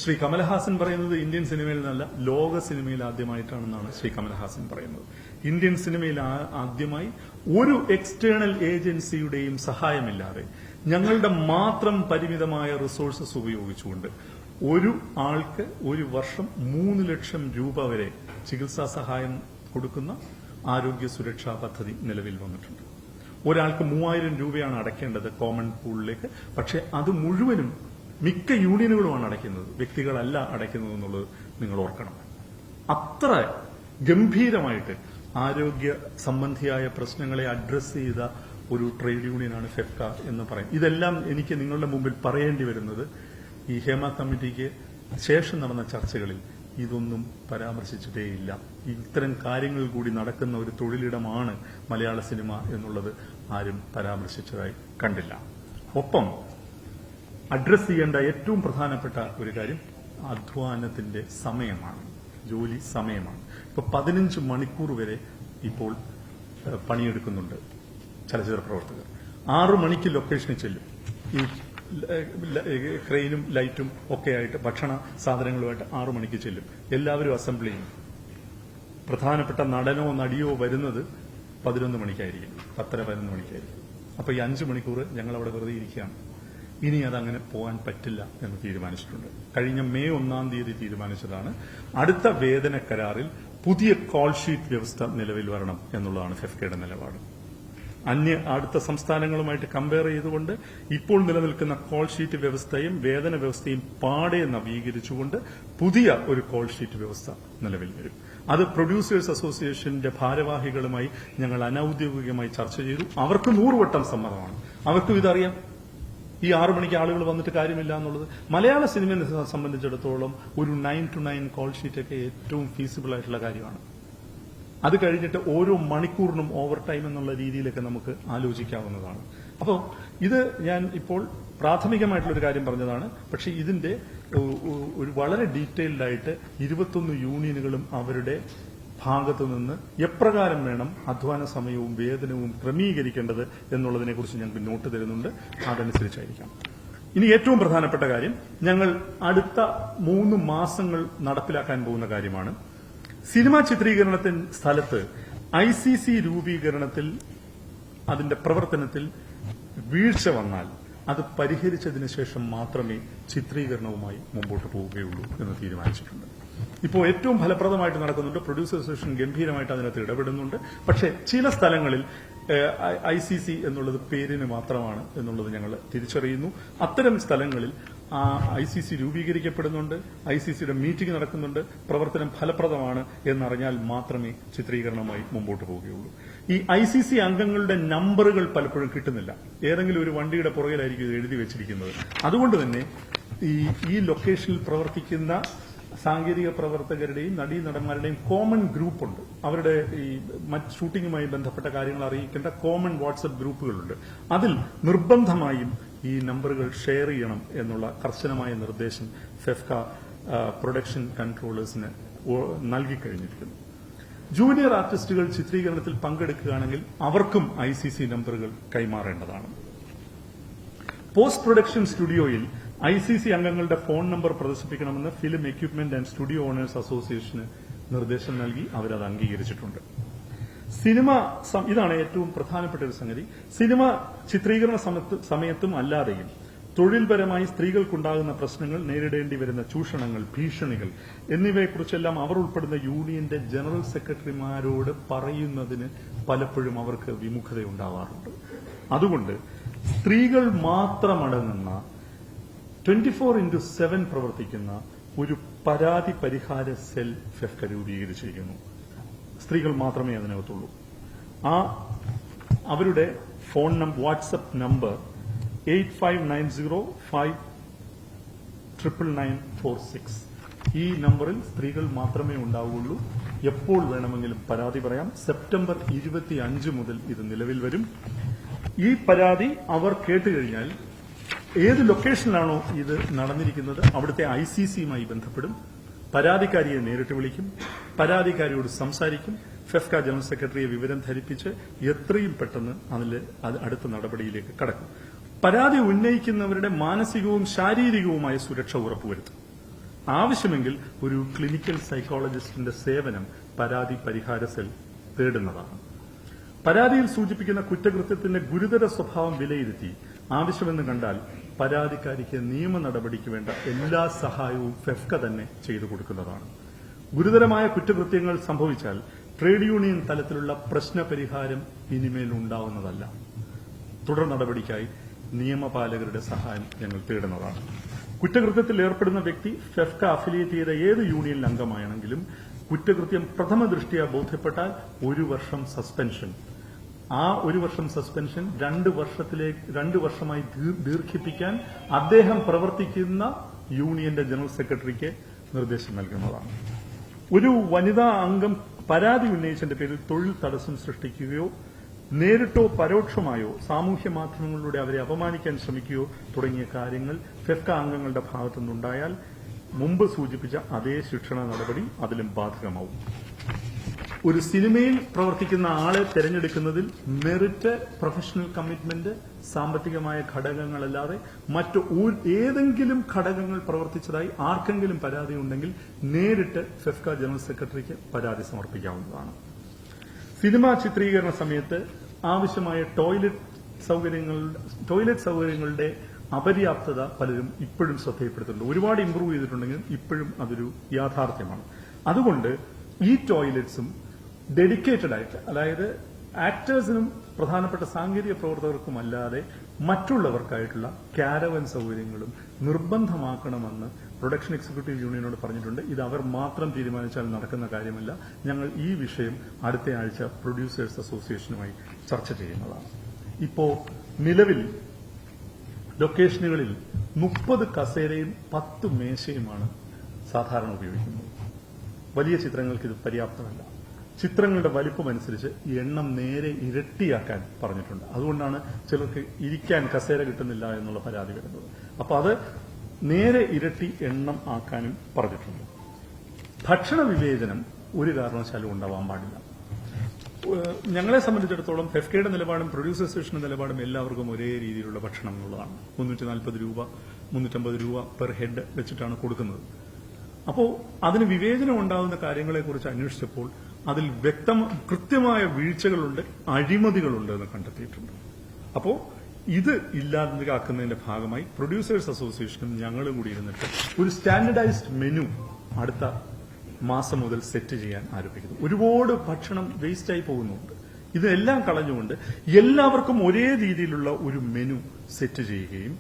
[SPEAKER 1] ശ്രീ കമൽഹാസൻ പറയുന്നത് ഇന്ത്യൻ സിനിമയിൽ നിന്നല്ല, ലോക സിനിമയിൽ ആദ്യമായിട്ടാണെന്നാണ് ശ്രീ കമൽഹാസൻ പറയുന്നത്. ഇന്ത്യൻ സിനിമയിൽ ആദ്യമായി ഒരു എക്സ്റ്റേണൽ ഏജൻസിയുടെയും സഹായമില്ലാതെ ഞങ്ങളുടെ മാത്രം പരിമിതമായ റിസോഴ്സസ് ഉപയോഗിച്ചുകൊണ്ട് ഒരു ആൾക്ക് ഒരു വർഷം 3 ലക്ഷം രൂപ വരെ ചികിത്സാ സഹായം കൊടുക്കുന്ന ആരോഗ്യ സുരക്ഷാ പദ്ധതി നിലവിൽ വന്നിട്ടുണ്ട്. ഒരാൾക്ക് 3000 രൂപയാണ് അടയ്ക്കേണ്ടത് കോമൺ പൂളിലേക്ക്. പക്ഷെ അത് മുഴുവനും മിക്ക യൂണിയനുകളുമാണ് അടയ്ക്കുന്നത്, വ്യക്തികളല്ല അടയ്ക്കുന്നത് എന്നുള്ളത് നിങ്ങൾ ഓർക്കണം. അത്ര ഗംഭീരമായിട്ട് ആരോഗ്യ സംബന്ധിയായ പ്രശ്നങ്ങളെ അഡ്രസ് ചെയ്ത ഒരു ട്രേഡ് യൂണിയനാണ് ഫെഫ്ക എന്ന് പറയും. ഇതെല്ലാം എനിക്ക് നിങ്ങളുടെ മുമ്പിൽ പറയേണ്ടി വരുന്നത് ഈ ഹേമ കമ്മിറ്റിക്ക് ശേഷം നടന്ന ചർച്ചകളിൽ ഇതൊന്നും പരാമർശിച്ചിട്ടേയില്ല. ഇത്തരം കാര്യങ്ങൾ കൂടി നടക്കുന്ന ഒരു തൊഴിലിടമാണ് മലയാള സിനിമ എന്നുള്ളത് ആരും പരാമർശിച്ചതായി കണ്ടില്ല. ഒപ്പം അഡ്രസ് ചെയ്യേണ്ട ഏറ്റവും പ്രധാനപ്പെട്ട ഒരു കാര്യം അധ്വാനത്തിന്റെ സമയമാണ്, ജോലി സമയമാണ്. ഇപ്പൊ 15 മണിക്കൂർ വരെ ഇപ്പോൾ പണിയെടുക്കുന്നുണ്ട് ചലച്ചിത്ര പ്രവർത്തകർ. 6 മണിക്ക് ലൊക്കേഷനിൽ ചെല്ലും. ഈ ക്രെയിനും ലൈറ്റും ഒക്കെയായിട്ട് ഭക്ഷണ സാധനങ്ങളുമായിട്ട് 6 മണിക്ക് ചെല്ലും. എല്ലാവരും അസംബിൾ ചെയ്യും. പ്രധാനപ്പെട്ട നടനോ നടിയോ വരുന്നത് 11 മണിക്കായിരിക്കും, 10-11 മണിക്കായിരിക്കും. അപ്പൊ ഈ 5 മണിക്കൂർ ഞങ്ങൾ അവിടെ വെറുതെ ഇരിക്കുകയാണ്. ഇനി അതങ്ങനെ പോകാൻ പറ്റില്ല എന്ന് തീരുമാനിച്ചിട്ടുണ്ട്. കഴിഞ്ഞ മെയ് 1-ാം തീയതി തീരുമാനിച്ചതാണ്. അടുത്ത വേതന കരാറിൽ പുതിയ കോൾ ഷീറ്റ് വ്യവസ്ഥ നിലവിൽ വരണം എന്നുള്ളതാണ് ഫെഫ്കയുടെ നിലപാട്. അടുത്ത സംസ്ഥാനങ്ങളുമായിട്ട് കമ്പയർ ചെയ്തുകൊണ്ട് ഇപ്പോൾ നിലനിൽക്കുന്ന കോൾ ഷീറ്റ് വ്യവസ്ഥയും വേതന വ്യവസ്ഥയും പാടെ നവീകരിച്ചുകൊണ്ട് പുതിയ ഒരു കോൾ ഷീറ്റ് വ്യവസ്ഥ നിലവിൽ വരും. അത് പ്രൊഡ്യൂസേഴ്സ് അസോസിയേഷന്റെ ഭാരവാഹികളുമായി ഞങ്ങൾ അനൌദ്യോഗികമായി ചർച്ച ചെയ്തു. അവർക്ക് 100 വട്ടം സമ്മതമാണ്. അവർക്കും ഇതറിയാം. ഈ 6 മണിക്ക് ആളുകൾ വന്നിട്ട് കാര്യമില്ല എന്നുള്ളത്. മലയാള സിനിമയെ സംബന്ധിച്ചിടത്തോളം ഒരു 9 to 9 കോൾ ഷീറ്റൊക്കെ ഏറ്റവും ഫീസിബിൾ ആയിട്ടുള്ള കാര്യമാണ്. അത് കഴിഞ്ഞിട്ട് ഓരോ മണിക്കൂറിനും ഓവർ ടൈം എന്നുള്ള രീതിയിലൊക്കെ നമുക്ക് ആലോചിക്കാവുന്നതാണ്. അപ്പോൾ ഇത് ഞാൻ ഇപ്പോൾ പ്രാഥമികമായിട്ടുള്ളൊരു കാര്യം പറഞ്ഞതാണ്. പക്ഷേ ഇതിന്റെ ഒരു വളരെ ഡീറ്റെയിൽഡ് ആയിട്ട് 21 യൂണിയനുകളും അവരുടെ ഭാഗത്തു നിന്ന് എപ്രകാരം വേണം അധ്വാന സമയവും വേതനവും ക്രമീകരിക്കേണ്ടത് എന്നുള്ളതിനെക്കുറിച്ച് ഞങ്ങൾക്ക് നോട്ട് തരുന്നുണ്ട്. അതനുസരിച്ചായിരിക്കാം. ഇനി ഏറ്റവും പ്രധാനപ്പെട്ട കാര്യം, ഞങ്ങൾ അടുത്ത 3 മാസങ്ങൾ നടപ്പിലാക്കാൻ പോകുന്ന കാര്യമാണ്. സിനിമാ ചിത്രീകരണത്തിന് സ്ഥലത്ത് ICC രൂപീകരണത്തിൽ അതിന്റെ പ്രവർത്തനത്തിൽ വീഴ്ച വന്നാൽ അത് പരിഹരിച്ചതിന് ശേഷം മാത്രമേ ചിത്രീകരണവുമായി മുമ്പോട്ട് പോവുകയുള്ളൂ എന്ന് തീരുമാനിച്ചിട്ടുണ്ട്. ഇപ്പോൾ ഏറ്റവും ഫലപ്രദമായിട്ട് നടക്കുന്നുണ്ട്. പ്രൊഡ്യൂസർ അസോസിയേഷൻ ഗംഭീരമായിട്ട് അതിനകത്ത് ഇടപെടുന്നുണ്ട്. പക്ഷേ ചില സ്ഥലങ്ങളിൽ ICC എന്നുള്ളത് പേരിന് മാത്രമാണ് എന്നുള്ളത് ഞങ്ങൾ തിരിച്ചറിയുന്നു. അത്തരം സ്ഥലങ്ങളിൽ ICC രൂപീകരിക്കപ്പെടുന്നുണ്ട്, ICCയുടെ മീറ്റിംഗ് നടക്കുന്നുണ്ട്, പ്രവർത്തനം ഫലപ്രദമാണ് എന്നറിഞ്ഞാൽ മാത്രമേ ചിത്രീകരണവുമായി മുമ്പോട്ട് പോവുകയുള്ളൂ. ഈ ICC അംഗങ്ങളുടെ നമ്പറുകൾ പലപ്പോഴും കിട്ടുന്നില്ല. ഏതെങ്കിലും ഒരു വണ്ടിയുടെ പുറകിലായിരിക്കും ഇത് എഴുതി വെച്ചിരിക്കുന്നത്. അതുകൊണ്ട് തന്നെ ഈ ലൊക്കേഷനിൽ പ്രവർത്തിക്കുന്ന സാങ്കേതിക പ്രവർത്തകരുടെയും നടീനടന്മാരുടെയും കോമൺ ഗ്രൂപ്പുണ്ട്. അവരുടെ ഈ മറ്റ് ഷൂട്ടിങ്ങുമായി ബന്ധപ്പെട്ട കാര്യങ്ങൾ അറിയിക്കേണ്ട കോമൺ വാട്സപ്പ് ഗ്രൂപ്പുകളുണ്ട്. അതിൽ നിർബന്ധമായും ഈ നമ്പറുകൾ ഷെയർ ചെയ്യണം എന്നുള്ള കർശനമായ നിർദ്ദേശം ഫെഫ്ക പ്രൊഡക്ഷൻ കൺട്രോളേഴ്സിന് നൽകിക്കഴിഞ്ഞിരിക്കുന്നു. ജൂനിയർ ആർട്ടിസ്റ്റുകൾ ചിത്രീകരണത്തിൽ പങ്കെടുക്കുകയാണെങ്കിൽ അവർക്കും ICC നമ്പറുകൾ കൈമാറേണ്ടതാണ്. പോസ്റ്റ് പ്രൊഡക്ഷൻ സ്റ്റുഡിയോയിൽ ICC അംഗങ്ങളുടെ ഫോൺ നമ്പർ പ്രദർശിപ്പിക്കണമെന്ന് film equipment and studio owners അസോസിയേഷന് നിർദ്ദേശം നൽകി അവരത് അംഗീകരിച്ചിട്ടുണ്ട്. ഇതാണ് ഏറ്റവും പ്രധാനപ്പെട്ട ഒരു സംഗതി. സിനിമ ചിത്രീകരണ സമയത്തും അല്ലാതെയും തൊഴിൽപരമായി സ്ത്രീകൾക്കുണ്ടാകുന്ന പ്രശ്നങ്ങൾ, നേരിടേണ്ടി വരുന്ന ചൂഷണങ്ങൾ, ഭീഷണികൾ എന്നിവയെക്കുറിച്ചെല്ലാം അവർ ഉൾപ്പെടുന്ന യൂണിയന്റെ ജനറൽ സെക്രട്ടറിമാരോട് പറയുന്നതിന് പലപ്പോഴും അവർക്ക് വിമുഖതയുണ്ടാവാറുണ്ട്. അതുകൊണ്ട് സ്ത്രീകൾ മാത്രമടങ്ങുന്ന 24/7 പ്രവർത്തിക്കുന്ന ഒരു പരാതി പരിഹാര സെൽ ഫെഫ്ക രൂപീകരിച്ചിരിക്കുന്നു. സ്ത്രീകൾ മാത്രമേ അതിനകത്തുള്ളൂ. അവരുടെ ഫോൺ വാട്സപ്പ് നമ്പർ 8590599946. ഈ നമ്പറിൽ സ്ത്രീകൾ മാത്രമേ ഉണ്ടാവുകയുള്ളൂ. എപ്പോൾ വേണമെങ്കിലും പരാതി പറയാം. സെപ്റ്റംബർ 25 മുതൽ ഇത് നിലവിൽ വരും. ഈ പരാതി അവർ കേട്ടുകഴിഞ്ഞാൽ ഏത് ലൊക്കേഷനിലാണോ ഇത് നടന്നിരിക്കുന്നത് അവിടുത്തെ ICCയുമായി ബന്ധപ്പെടും. പരാതിക്കാരിയെ നേരിട്ട് വിളിക്കും. പരാതിക്കാരിയോട് സംസാരിക്കും. ഫെഫ്ക ജനറൽ സെക്രട്ടറിയെ വിവരം ധരിപ്പിച്ച് എത്രയും പെട്ടെന്ന് അടുത്ത നടപടിയിലേക്ക് കടക്കും. പരാതി ഉന്നയിക്കുന്നവരുടെ മാനസികവും ശാരീരികവുമായ സുരക്ഷ ഉറപ്പുവരുത്തും. ആവശ്യമെങ്കിൽ ഒരു ക്ലിനിക്കൽ സൈക്കോളജിസ്റ്റിന്റെ സേവനം പരാതി പരിഹാര സെൽ തേടുന്നതാണ്. പരാതിയിൽ സൂചിപ്പിക്കുന്ന കുറ്റകൃത്യത്തിന്റെ ഗുരുതര സ്വഭാവം വിലയിരുത്തി ആവശ്യമെന്ന് കണ്ടാൽ പരാതിക്കാരിക്ക് നിയമ നടപടിക്ക് വേണ്ട എല്ലാ സഹായവും ഫെഫ്ക തന്നെ ചെയ്തു കൊടുക്കുന്നതാണ്. ഗുരുതരമായ കുറ്റകൃത്യങ്ങൾ സംഭവിച്ചാൽ ട്രേഡ് യൂണിയൻ തലത്തിലുള്ള പ്രശ്നപരിഹാരം ഇനിമേൽ ഉണ്ടാവുന്നതല്ല. തുടർ നടപടിക്കായി നിയമപാലകരുടെ സഹായം ഞങ്ങൾ തേടുന്നതാണ്. കുറ്റകൃത്യത്തിൽ ഏർപ്പെടുന്ന വ്യക്തി ഫെഫ്ക അഫിലിയേറ്റ് ചെയ്ത ഏത് യൂണിയനിൽ അംഗമാണെങ്കിലും കുറ്റകൃത്യം പ്രഥമ ദൃഷ്ട്യാ ബോധ്യപ്പെട്ടാൽ 1 വർഷം സസ്പെൻഷൻ, ആ 1 വർഷം സസ്പെൻഷൻ 2 വർഷമായി ദീർഘിപ്പിക്കാൻ അദ്ദേഹം പ്രവർത്തിക്കുന്ന യൂണിയന്റെ ജനറൽ സെക്രട്ടറിക്ക് നിർദ്ദേശം നൽകുന്നതാണ്. ഒരു വനിതാ അംഗം പരാതി ഉന്നയിച്ചതിന്റെ പേരിൽ തൊഴിൽ തടസ്സം സൃഷ്ടിക്കുകയോ നേരിട്ടോ പരോക്ഷമായോ സാമൂഹ്യ മാധ്യമങ്ങളിലൂടെ അവരെ അപമാനിക്കാൻ ശ്രമിക്കുകയോ തുടങ്ങിയ കാര്യങ്ങൾ ഫെഫ്ക അംഗങ്ങളുടെ ഭാഗത്തുനിന്നുണ്ടായാൽ മുമ്പ് സൂചിപ്പിച്ച അതേ ശിക്ഷണ നടപടി അതിലും ബാധകമാവും. ഒരു സിനിമയിൽ പ്രവർത്തിക്കുന്ന ആളെ തെരഞ്ഞെടുക്കുന്നതിൽ മെറിറ്റ്, പ്രൊഫഷണൽ കമ്മിറ്റ്മെന്റ്, സാമ്പത്തികമായ ഘടകങ്ങളല്ലാതെ മറ്റു ഏതെങ്കിലും ഘടകങ്ങൾ പ്രവർത്തിച്ചതായി ആർക്കെങ്കിലും പരാതി ഉണ്ടെങ്കിൽ നേരിട്ട് ഫെഫ്ക ജനറൽ സെക്രട്ടറിക്ക് പരാതി സമർപ്പിക്കാവുന്നതാണ്. സിനിമാ ചിത്രീകരണ സമയത്ത് ആവശ്യമായ ടോയ്ലറ്റ് സൗകര്യങ്ങളുടെ അപര്യാപ്തത പലരും ഇപ്പോഴും ശ്രദ്ധയിൽപ്പെടുത്തുന്നുണ്ട്. ഒരുപാട് ഇംപ്രൂവ് ചെയ്തിട്ടുണ്ടെങ്കിലും ഇപ്പോഴും അതൊരു യാഥാർത്ഥ്യമാണ്. അതുകൊണ്ട് ഈ ടോയ്ലറ്റ്സും ഡെഡിക്കേറ്റഡ് ആയിട്ട്, അതായത് ആക്ടേഴ്സിനും പ്രധാനപ്പെട്ട സാങ്കേതിക പ്രവർത്തകർക്കുമല്ലാതെ മറ്റുള്ളവർക്കായിട്ടുള്ള കാരവൻ സൗകര്യങ്ങളും നിർബന്ധമാക്കണമെന്ന് പ്രൊഡക്ഷൻ എക്സിക്യൂട്ടീവ് യൂണിയനോട് പറഞ്ഞിട്ടുണ്ട്. ഇത് അവർ മാത്രം തീരുമാനിച്ചാൽ നടക്കുന്ന കാര്യമല്ല. ഞങ്ങൾ ഈ വിഷയം അടുത്ത ആഴ്ച പ്രൊഡ്യൂസേഴ്സ് അസോസിയേഷനുമായി ചർച്ച ചെയ്യുന്നതാണ്. ഇപ്പോ നിലവിൽ ലൊക്കേഷനുകളിൽ 30 കസേരയും 10 മേശയുമാണ് സാധാരണ ഉപയോഗിക്കുന്നത്. വലിയ ചിത്രങ്ങൾക്ക് ഇത് പര്യാപ്തമല്ല. ചിത്രങ്ങളുടെ വലിപ്പമനുസരിച്ച് എണ്ണം നേരെ ഇരട്ടിയാക്കാൻ പറഞ്ഞിട്ടുണ്ട്. അതുകൊണ്ടാണ് ചിലർക്ക് ഇരിക്കാൻ കസേര കിട്ടുന്നില്ല എന്നുള്ള പരാതി വരുന്നത്. അപ്പൊ അത് നേരെ ഇരട്ടി എണ്ണം ആക്കാനും പറഞ്ഞിട്ടുണ്ട്. ഭക്ഷണ വിവേചനം ഒരു കാരണവശാലും ഉണ്ടാവാൻ പാടില്ല. ഞങ്ങളെ സംബന്ധിച്ചിടത്തോളം ഫെഫ്കയുടെ നിലപാടും പ്രൊഡ്യൂസർ അസോസിയേഷന്റെ നിലപാടും എല്ലാവർക്കും ഒരേ രീതിയിലുള്ള ഭക്ഷണം എന്നുള്ളതാണ്. 340 രൂപ 350 രൂപ പെർ ഹെഡ് വെച്ചിട്ടാണ് കൊടുക്കുന്നത്. അപ്പോൾ അതിന് വിവേചനം ഉണ്ടാകുന്ന കാര്യങ്ങളെക്കുറിച്ച് അന്വേഷിച്ചപ്പോൾ അതിൽ കൃത്യമായ വീഴ്ചകളുണ്ട്, അഴിമതികളുണ്ട് എന്ന് കണ്ടെത്തിയിട്ടുണ്ട്. അപ്പോൾ ഇത് ഇല്ലാതാക്കുന്നതിന്റെ ഭാഗമായി പ്രൊഡ്യൂസേഴ്സ് അസോസിയേഷനും ഞങ്ങളും കൂടി ഇരുന്നിട്ട് ഒരു സ്റ്റാൻഡർഡൈസ്ഡ് മെനു അടുത്ത മാസം മുതൽ സെറ്റ് ചെയ്യാൻ ആരംഭിക്കുന്നു. ഒരുപാട് ഭക്ഷണം വേസ്റ്റായി പോകുന്നുണ്ട്. ഇതെല്ലാം കളഞ്ഞുകൊണ്ട് എല്ലാവർക്കും ഒരേ രീതിയിലുള്ള ഒരു മെനു സെറ്റ് ചെയ്യുകയും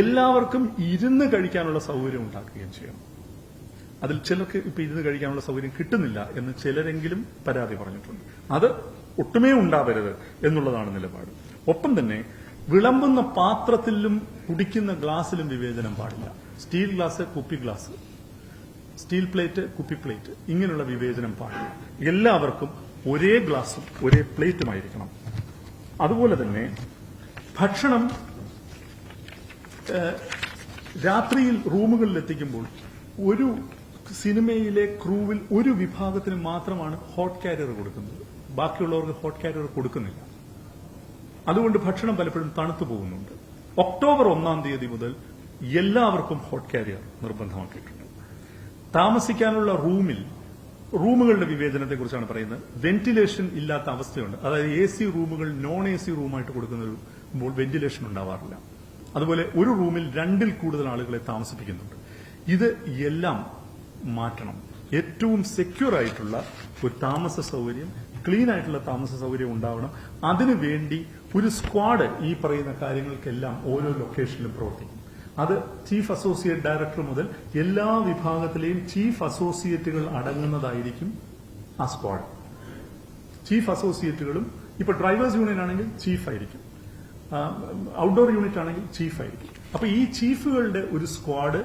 [SPEAKER 1] എല്ലാവർക്കും ഇരുന്ന് കഴിക്കാനുള്ള സൗകര്യം ഉണ്ടാക്കുകയും ചെയ്യണം. അതിൽ ചിലർക്ക് ഇപ്പൊ ഇരുന്ന് കഴിക്കാനുള്ള സൗകര്യം കിട്ടുന്നില്ല എന്ന് ചിലരെങ്കിലും പരാതി പറഞ്ഞിട്ടുണ്ട്. അത് ഒട്ടുമേ ഉണ്ടാവരുത് എന്നുള്ളതാണ് നിലപാട്. ഒപ്പം തന്നെ വിളമ്പുന്ന പാത്രത്തിലും കുടിക്കുന്ന ഗ്ലാസ്സിലും വിവേചനം പാടില്ല. സ്റ്റീൽ ഗ്ലാസ്, കുപ്പി ഗ്ലാസ്, സ്റ്റീൽ പ്ലേറ്റ്, കുപ്പി പ്ലേറ്റ്, ഇങ്ങനെയുള്ള വിവേചനം പാടില്ല. എല്ലാവർക്കും ഒരേ ഗ്ലാസും ഒരേ പ്ലേറ്റുമായിരിക്കണം. അതുപോലെ തന്നെ ഭക്ഷണം രാത്രിയിൽ റൂമുകളിൽ എത്തിക്കുമ്പോൾ ഒരു സിനിമയിലെ ക്രൂവിൽ ഒരു വിഭാഗത്തിന് മാത്രമാണ് ഹോട്ട് കാരിയർ കൊടുക്കുന്നത്. ബാക്കിയുള്ളവർക്ക് ഹോട്ട് കാരിയർ കൊടുക്കുന്നില്ല. അതുകൊണ്ട് ഭക്ഷണം പലപ്പോഴും തണുത്തു പോകുന്നുണ്ട്. ഒക്ടോബർ 1-ാം തീയതി മുതൽ എല്ലാവർക്കും ഹോട്ട് കാരിയർ നിർബന്ധമാക്കിയിട്ടുണ്ട്. താമസിക്കാനുള്ള റൂമുകളുടെ വിവേചനത്തെക്കുറിച്ചാണ് പറയുന്നത്. വെന്റിലേഷൻ ഇല്ലാത്ത അവസ്ഥയുണ്ട്. അതായത് AC റൂമുകൾ നോൺ AC റൂമായിട്ട് കൊടുക്കുമ്പോൾ വെന്റിലേഷൻ ഉണ്ടാവാറില്ല. അതുപോലെ ഒരു റൂമിൽ 2-ൽ കൂടുതൽ ആളുകളെ താമസിപ്പിക്കുന്നുണ്ട്. ഇത് എല്ലാം മാറ്റണം. ഏറ്റവും സെക്യൂർ ആയിട്ടുള്ള ഒരു താമസ സൗകര്യം, ക്ലീൻ ആയിട്ടുള്ള താമസ സൗകര്യം ഉണ്ടാവണം. അതിനുവേണ്ടി ഒരു സ്ക്വാഡ് ഈ പറയുന്ന കാര്യങ്ങൾക്കെല്ലാം ഓരോ ലൊക്കേഷനിലും പ്രവർത്തിക്കും. അത് ചീഫ് അസോസിയേറ്റ് ഡയറക്ടർ മുതൽ എല്ലാ വിഭാഗത്തിലെയും ചീഫ് അസോസിയേറ്റുകൾ അടങ്ങുന്നതായിരിക്കും ആ സ്ക്വാഡ്. ചീഫ് അസോസിയേറ്റുകളും ഇപ്പൊ ഡ്രൈവേഴ്സ് യൂണിയൻ ആണെങ്കിൽ ചീഫ് ആയിരിക്കും, ഔട്ട്ഡോർ യൂണിറ്റ് ആണെങ്കിൽ ചീഫ് ആയിരിക്കും. അപ്പൊ ഈ ചീഫുകളുടെ ഒരു സ്ക്വാഡ്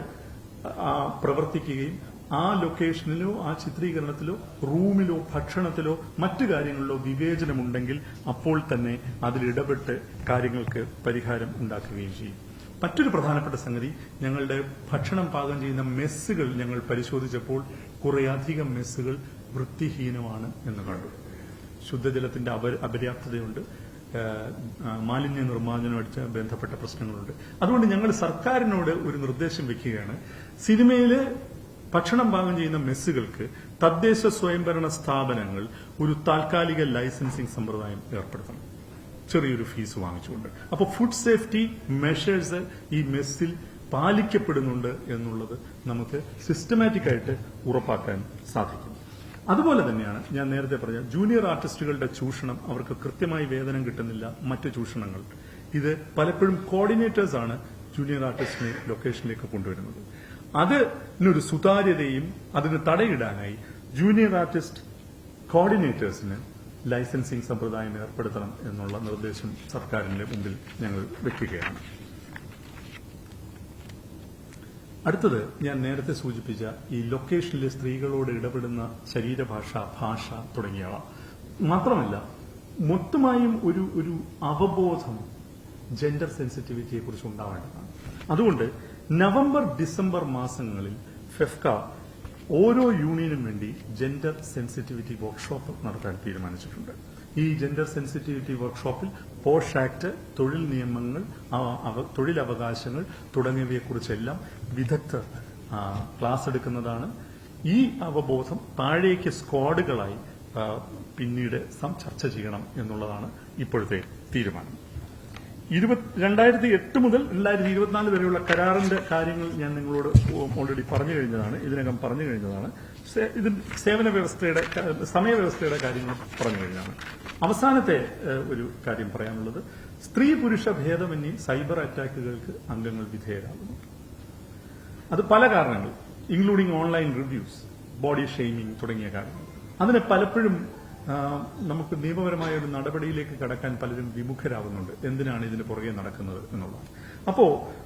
[SPEAKER 1] പ്രവർത്തിക്കുകയും ആ ലൊക്കേഷനിലോ ആ ചിത്രീകരണത്തിലോ റൂമിലോ ഭക്ഷണത്തിലോ മറ്റു കാര്യങ്ങളിലോ വിവേചനമുണ്ടെങ്കിൽ അപ്പോൾ തന്നെ അതിലിടപെട്ട് കാര്യങ്ങൾക്ക് പരിഹാരം ഉണ്ടാക്കുകയും ചെയ്യും. മറ്റൊരു പ്രധാനപ്പെട്ട സംഗതി, ഞങ്ങളുടെ ഭക്ഷണം പാകം ചെയ്യുന്ന മെസ്സുകൾ ഞങ്ങൾ പരിശോധിച്ചപ്പോൾ കുറേയധികം മെസ്സുകൾ വൃത്തിഹീനമാണ് എന്ന് കണ്ടു. ശുദ്ധജലത്തിന്റെ അപര്യാപ്തതയുണ്ട്, മാലിന്യ നിർമ്മാർജ്ജനവുമായിട്ട് ബന്ധപ്പെട്ട പ്രശ്നങ്ങളുണ്ട്. അതുകൊണ്ട് ഞങ്ങൾ സർക്കാരിനോട് ഒരു നിർദ്ദേശം വെക്കുകയാണ്. സിനിമയിൽ ഭക്ഷണം പാകം ചെയ്യുന്ന മെസ്സുകൾക്ക് തദ്ദേശ സ്വയംഭരണ സ്ഥാപനങ്ങൾ ഒരു താൽക്കാലിക ലൈസൻസിംഗ് സമ്പ്രദായം ഏർപ്പെടുത്തണം, ചെറിയൊരു ഫീസ് വാങ്ങിച്ചുകൊണ്ട്. അപ്പോൾ ഫുഡ് സേഫ്റ്റി മെഷേഴ്സ് ഈ മെസ്സിൽ പാലിക്കപ്പെടുന്നുണ്ട് എന്നുള്ളത് നമുക്ക് സിസ്റ്റമാറ്റിക് ആയിട്ട് ഉറപ്പാക്കാൻ സാധിക്കും. അതുപോലെ തന്നെയാണ് ഞാൻ നേരത്തെ പറഞ്ഞ ജൂനിയർ ആർട്ടിസ്റ്റുകളുടെ ചൂഷണം, അവർക്ക് കൃത്യമായി വേതനം കിട്ടുന്നില്ല, മറ്റു ചൂഷണങ്ങൾ. ഇത് പലപ്പോഴും കോർഡിനേറ്റേഴ്സാണ് ജൂനിയർ ആർട്ടിസ്റ്റിനെ ലൊക്കേഷനിലേക്ക് കൊണ്ടുവരുന്നത്. അതിനൊരു സുതാര്യതയും അതിന് തടയിടാനായി ജൂനിയർ ആർട്ടിസ്റ്റ് കോർഡിനേറ്റേഴ്സിന് ലൈസൻസിംഗ് സമ്പ്രദായം ഏർപ്പെടുത്തണം എന്നുള്ള നിർദ്ദേശം സർക്കാരിന്റെ മുമ്പിൽ ഞങ്ങൾ വെക്കുകയാണ്. അടുത്തത് ഞാൻ നേരത്തെ സൂചിപ്പിച്ച ഈ ലൊക്കേഷനിലെ സ്ത്രീകളോട് ഇടപെടുന്ന ശരീരഭാഷ, ഭാഷ തുടങ്ങിയവ മാത്രമല്ല, മൊത്തമായും ഒരു അവബോധം ജെൻഡർ സെൻസിറ്റിവിറ്റിയെ കുറിച്ച് ഉണ്ടാവേണ്ടതാണ്. അതുകൊണ്ട് നവംബർ ഡിസംബർ മാസങ്ങളിൽ ഫെഫ്ക ഓരോ യൂണിയനും വേണ്ടി ജെൻഡർ സെൻസിറ്റിവിറ്റി വർക്ക്ഷോപ്പ് നടത്താൻ തീരുമാനിച്ചിട്ടുണ്ട്. ഈ ജെൻഡർ സെൻസിറ്റിവിറ്റി വർക്ക്ഷോപ്പിൽ പോഷ് ആക്ട്, തൊഴിൽ നിയമങ്ങൾ, തൊഴിലവകാശങ്ങൾ തുടങ്ങിയവയെക്കുറിച്ചെല്ലാം വിദഗ്ധർ ക്ലാസ് എടുക്കുന്നതാണ്. ഈ അവബോധം താഴേക്ക് സ്ക്വാഡുകളായി പിന്നീട് ചർച്ച ചെയ്യണം എന്നുള്ളതാണ് ഇപ്പോഴത്തെ തീരുമാനം. 2008 മുതൽ 2024 വരെയുള്ള കരാറിന്റെ കാര്യങ്ങൾ ഞാൻ നിങ്ങളോട് ഓൾറെഡി പറഞ്ഞു കഴിഞ്ഞതാണ്, ഇതിനകം പറഞ്ഞു കഴിഞ്ഞതാണ്. ഇത് സേവന വ്യവസ്ഥയുടെ, സമയവ്യവസ്ഥയുടെ കാര്യങ്ങൾ പറഞ്ഞു കഴിഞ്ഞതാണ്. അവസാനത്തെ ഒരു കാര്യം പറയാനുള്ളത്, സ്ത്രീ പുരുഷ ഭേദമന്യേ സൈബർ അറ്റാക്കുകൾക്ക് അംഗങ്ങൾ വിധേയരാകുന്നു. അത് പല കാരണങ്ങൾ, including online reviews, body shaming തുടങ്ങിയ കാര്യങ്ങൾ. അതിന് പലപ്പോഴും നമുക്ക് നിയമപരമായ ഒരു നടപടിയിലേക്ക് കടക്കാൻ പലരും വിമുഖരാകുന്നുണ്ട്. എന്തിനാണ് ഇതിന് പുറകെ നടക്കുന്നത് എന്നുള്ളത്. അപ്പോ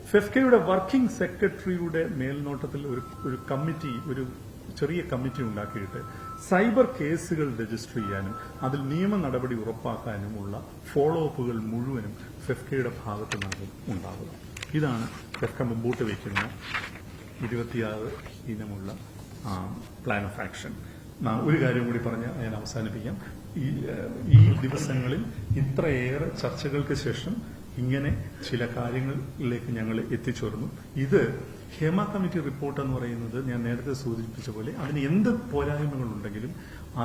[SPEAKER 1] ഫെഫ്കയുടെ വർക്കിംഗ് സെക്രട്ടറിയുടെ മേൽനോട്ടത്തിൽ ഒരു കമ്മിറ്റി, ഒരു ചെറിയ കമ്മിറ്റി ഉണ്ടാക്കിയിട്ട് സൈബർ കേസുകൾ രജിസ്റ്റർ ചെയ്യാനും അതിൽ നിയമ നടപടി ഉറപ്പാക്കാനുമുള്ള ഫോളോ അപ്പുകൾ മുഴുവനും ഫെഫ്കയുടെ ഭാഗത്തു നിന്നും ഉണ്ടാകുക. ഇതാണ് ഫെഫ്ക മുമ്പോട്ട് വയ്ക്കുന്ന 26 ഇനമുള്ള പ്ലാൻ ഓഫ് ആക്ഷൻ. ഒരു കാര്യം കൂടി പറഞ്ഞ് ഞാൻ അവസാനിപ്പിക്കാം. ഈ ദിവസങ്ങളിൽ ഇത്രയേറെ ചർച്ചകൾക്ക് ശേഷം ഇങ്ങനെ ചില കാര്യങ്ങളിലേക്ക് ഞങ്ങൾ എത്തിച്ചേർന്നു. ഇത് ഹേമ കമ്മിറ്റി റിപ്പോർട്ട് എന്ന് പറയുന്നത് ഞാൻ നേരത്തെ സൂചിപ്പിച്ച പോലെ അതിന് എന്ത് പോരായ്മകളുണ്ടെങ്കിലും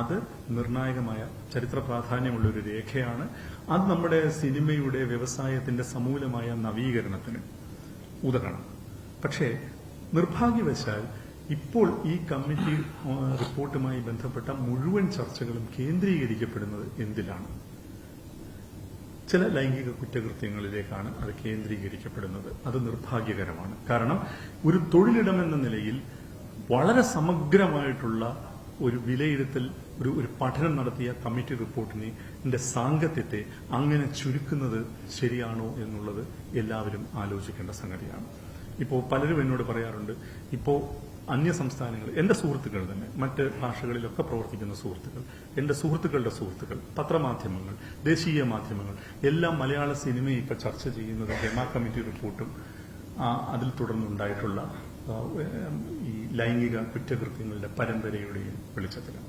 [SPEAKER 1] അത് നിർണായകമായ ചരിത്ര പ്രാധാന്യമുള്ള ഒരു രേഖയാണ്. അത് നമ്മുടെ സിനിമയുടെ, വ്യവസായത്തിന്റെ സമൂലമായ നവീകരണത്തിന് ഉതകണം. പക്ഷേ നിർഭാഗ്യവശാൽ ഇപ്പോൾ ഈ കമ്മിറ്റി റിപ്പോർട്ടുമായി ബന്ധപ്പെട്ട മുഴുവൻ ചർച്ചകളും കേന്ദ്രീകരിക്കപ്പെടുന്നത് എന്തിലാണ്? ചില ലൈംഗിക കുറ്റകൃത്യങ്ങളിലേക്കാണ് അത് കേന്ദ്രീകരിക്കപ്പെടുന്നത്. അത് നിർഭാഗ്യകരമാണ്. കാരണം ഒരു തൊഴിലിടമെന്ന നിലയിൽ വളരെ സമഗ്രമായിട്ടുള്ള ഒരു വിലയിരുത്തൽ, ഒരു പഠനം നടത്തിയ കമ്മിറ്റി റിപ്പോർട്ടിന്റെ സാങ്കത്യത്തെ അങ്ങനെ ചുരുക്കുന്നത് ശരിയാണോ എന്നുള്ളത് എല്ലാവരും ആലോചിക്കേണ്ട സംഗതിയാണ്. ഇപ്പോൾ പലരും എന്നോട് പറയാറുണ്ട്, ഇപ്പോൾ അന്യ സംസ്ഥാനങ്ങൾ, എന്റെ സുഹൃത്തുക്കൾ തന്നെ, മറ്റ് ഭാഷകളിലൊക്കെ പ്രവർത്തിക്കുന്ന സുഹൃത്തുക്കൾ, എന്റെ സുഹൃത്തുക്കളുടെ സുഹൃത്തുക്കൾ, പത്രമാധ്യമങ്ങൾ, ദേശീയ മാധ്യമങ്ങൾ എല്ലാം മലയാള സിനിമയെ ഇപ്പൊ ചർച്ച ചെയ്യുന്നത് ഹേമ കമ്മിറ്റി റിപ്പോർട്ടും അതിൽ തുടർന്നുണ്ടായിട്ടുള്ള ഈ ലൈംഗിക കുറ്റകൃത്യങ്ങളുടെ പരമ്പരയുടെയും വെളിച്ചത്തിലാണ്.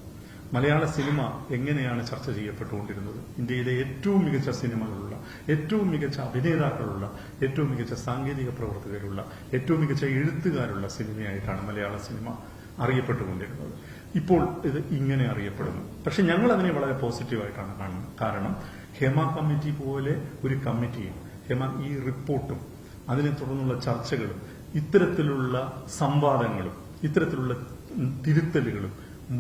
[SPEAKER 1] മലയാള സിനിമ എങ്ങനെയാണ് ചർച്ച ചെയ്യപ്പെട്ടുകൊണ്ടിരുന്നത്? ഇന്ത്യയിലെ ഏറ്റവും മികച്ച സിനിമകളുള്ള, ഏറ്റവും മികച്ച അഭിനേതാക്കളുള്ള, ഏറ്റവും മികച്ച സാങ്കേതിക പ്രവർത്തകരുള്ള, ഏറ്റവും മികച്ച എഴുത്തുകാരുള്ള സിനിമയായിട്ടാണ് മലയാള സിനിമ അറിയപ്പെട്ടുകൊണ്ടിരുന്നത്. ഇപ്പോൾ ഇത് ഇങ്ങനെ അറിയപ്പെടുന്നു. പക്ഷെ ഞങ്ങൾ അതിനെ വളരെ പോസിറ്റീവായിട്ടാണ് കാണുന്നത്. കാരണം ഹേമ കമ്മിറ്റി പോലെ ഒരു കമ്മിറ്റിയും ഈ റിപ്പോർട്ടും അതിനെ തുടർന്നുള്ള ചർച്ചകളും ഇത്തരത്തിലുള്ള സംവാദങ്ങളും ഇത്തരത്തിലുള്ള തിരുത്തലുകളും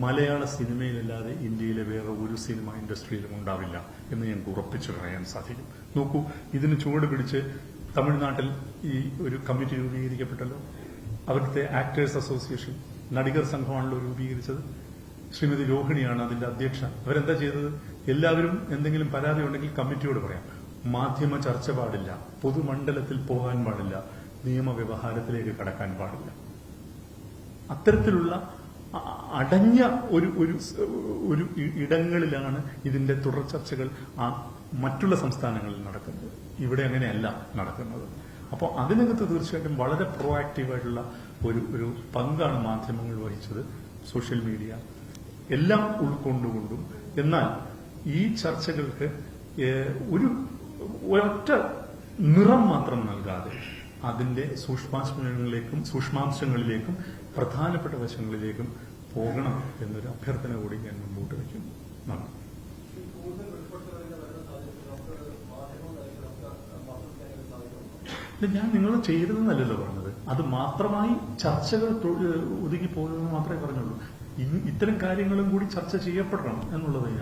[SPEAKER 1] മലയാള സിനിമയിലല്ലാതെ ഇന്ത്യയിലെ വേറെ ഒരു സിനിമ ഇൻഡസ്ട്രിയിലും ഉണ്ടാവില്ല എന്ന് ഞങ്ങൾക്ക് ഉറപ്പിച്ചു പറയാൻ സാധിക്കും. നോക്കൂ, ഇതിന് ചുവട് പിടിച്ച് തമിഴ്നാട്ടിൽ ഈ ഒരു കമ്മിറ്റി രൂപീകരിക്കപ്പെട്ടല്ലോ. അവിടുത്തെ ആക്ടേഴ്സ് അസോസിയേഷൻ, നടികർ സംഘമാണല്ലോ രൂപീകരിച്ചത്. ശ്രീമതി രോഹിണിയാണ് അതിന്റെ അധ്യക്ഷ. അവരെന്താ ചെയ്തത്? എല്ലാവരും എന്തെങ്കിലും പരാതി ഉണ്ടെങ്കിൽ കമ്മിറ്റിയോട് പറയാം. മാധ്യമ ചർച്ച പാടില്ല, പൊതുമണ്ഡലത്തിൽ പോകാൻ പാടില്ല, നിയമവ്യവഹാരത്തിലേക്ക് കടക്കാൻ പാടില്ല. അത്തരത്തിലുള്ള അടഞ്ഞ ഒരു ഇടങ്ങളിലാണ് ഇതിന്റെ തുടർ ചർച്ചകൾ മറ്റുള്ള സംസ്ഥാനങ്ങളിൽ നടക്കുന്നത്. ഇവിടെ അങ്ങനെയല്ല നടക്കുന്നത്. അപ്പോൾ അതിനകത്ത് തീർച്ചയായിട്ടും വളരെ പ്രൊആക്റ്റീവായിട്ടുള്ള ഒരു പങ്കാണ് മാധ്യമങ്ങൾ വഹിച്ചത്. സോഷ്യൽ മീഡിയ എല്ലാം ഉൾക്കൊണ്ടുകൊണ്ടും. എന്നാൽ ഈ ചർച്ചകൾക്ക് ഒരൊറ്റ നിറം മാത്രം നൽകാതെ അതിന്റെ സൂക്ഷ്മാംശങ്ങളിലേക്കും പ്രധാനപ്പെട്ട വശങ്ങളിലേക്കും പോകണം എന്നൊരു അഭ്യർത്ഥന കൂടി ഞാൻ മുമ്പോട്ട് വയ്ക്കുന്നു. നന്ദി. ഞാൻ നിങ്ങൾ ചെയ്തതെന്നല്ലല്ലോ പറഞ്ഞത്. അത് മാത്രമായി ചർച്ചകൾ ഒതുങ്ങി പോകുന്നത് മാത്രമേ പറഞ്ഞുള്ളൂ. ഇത്തരം കാര്യങ്ങളും കൂടി ചർച്ച ചെയ്യപ്പെടണം എന്നുള്ളത് ഞാൻ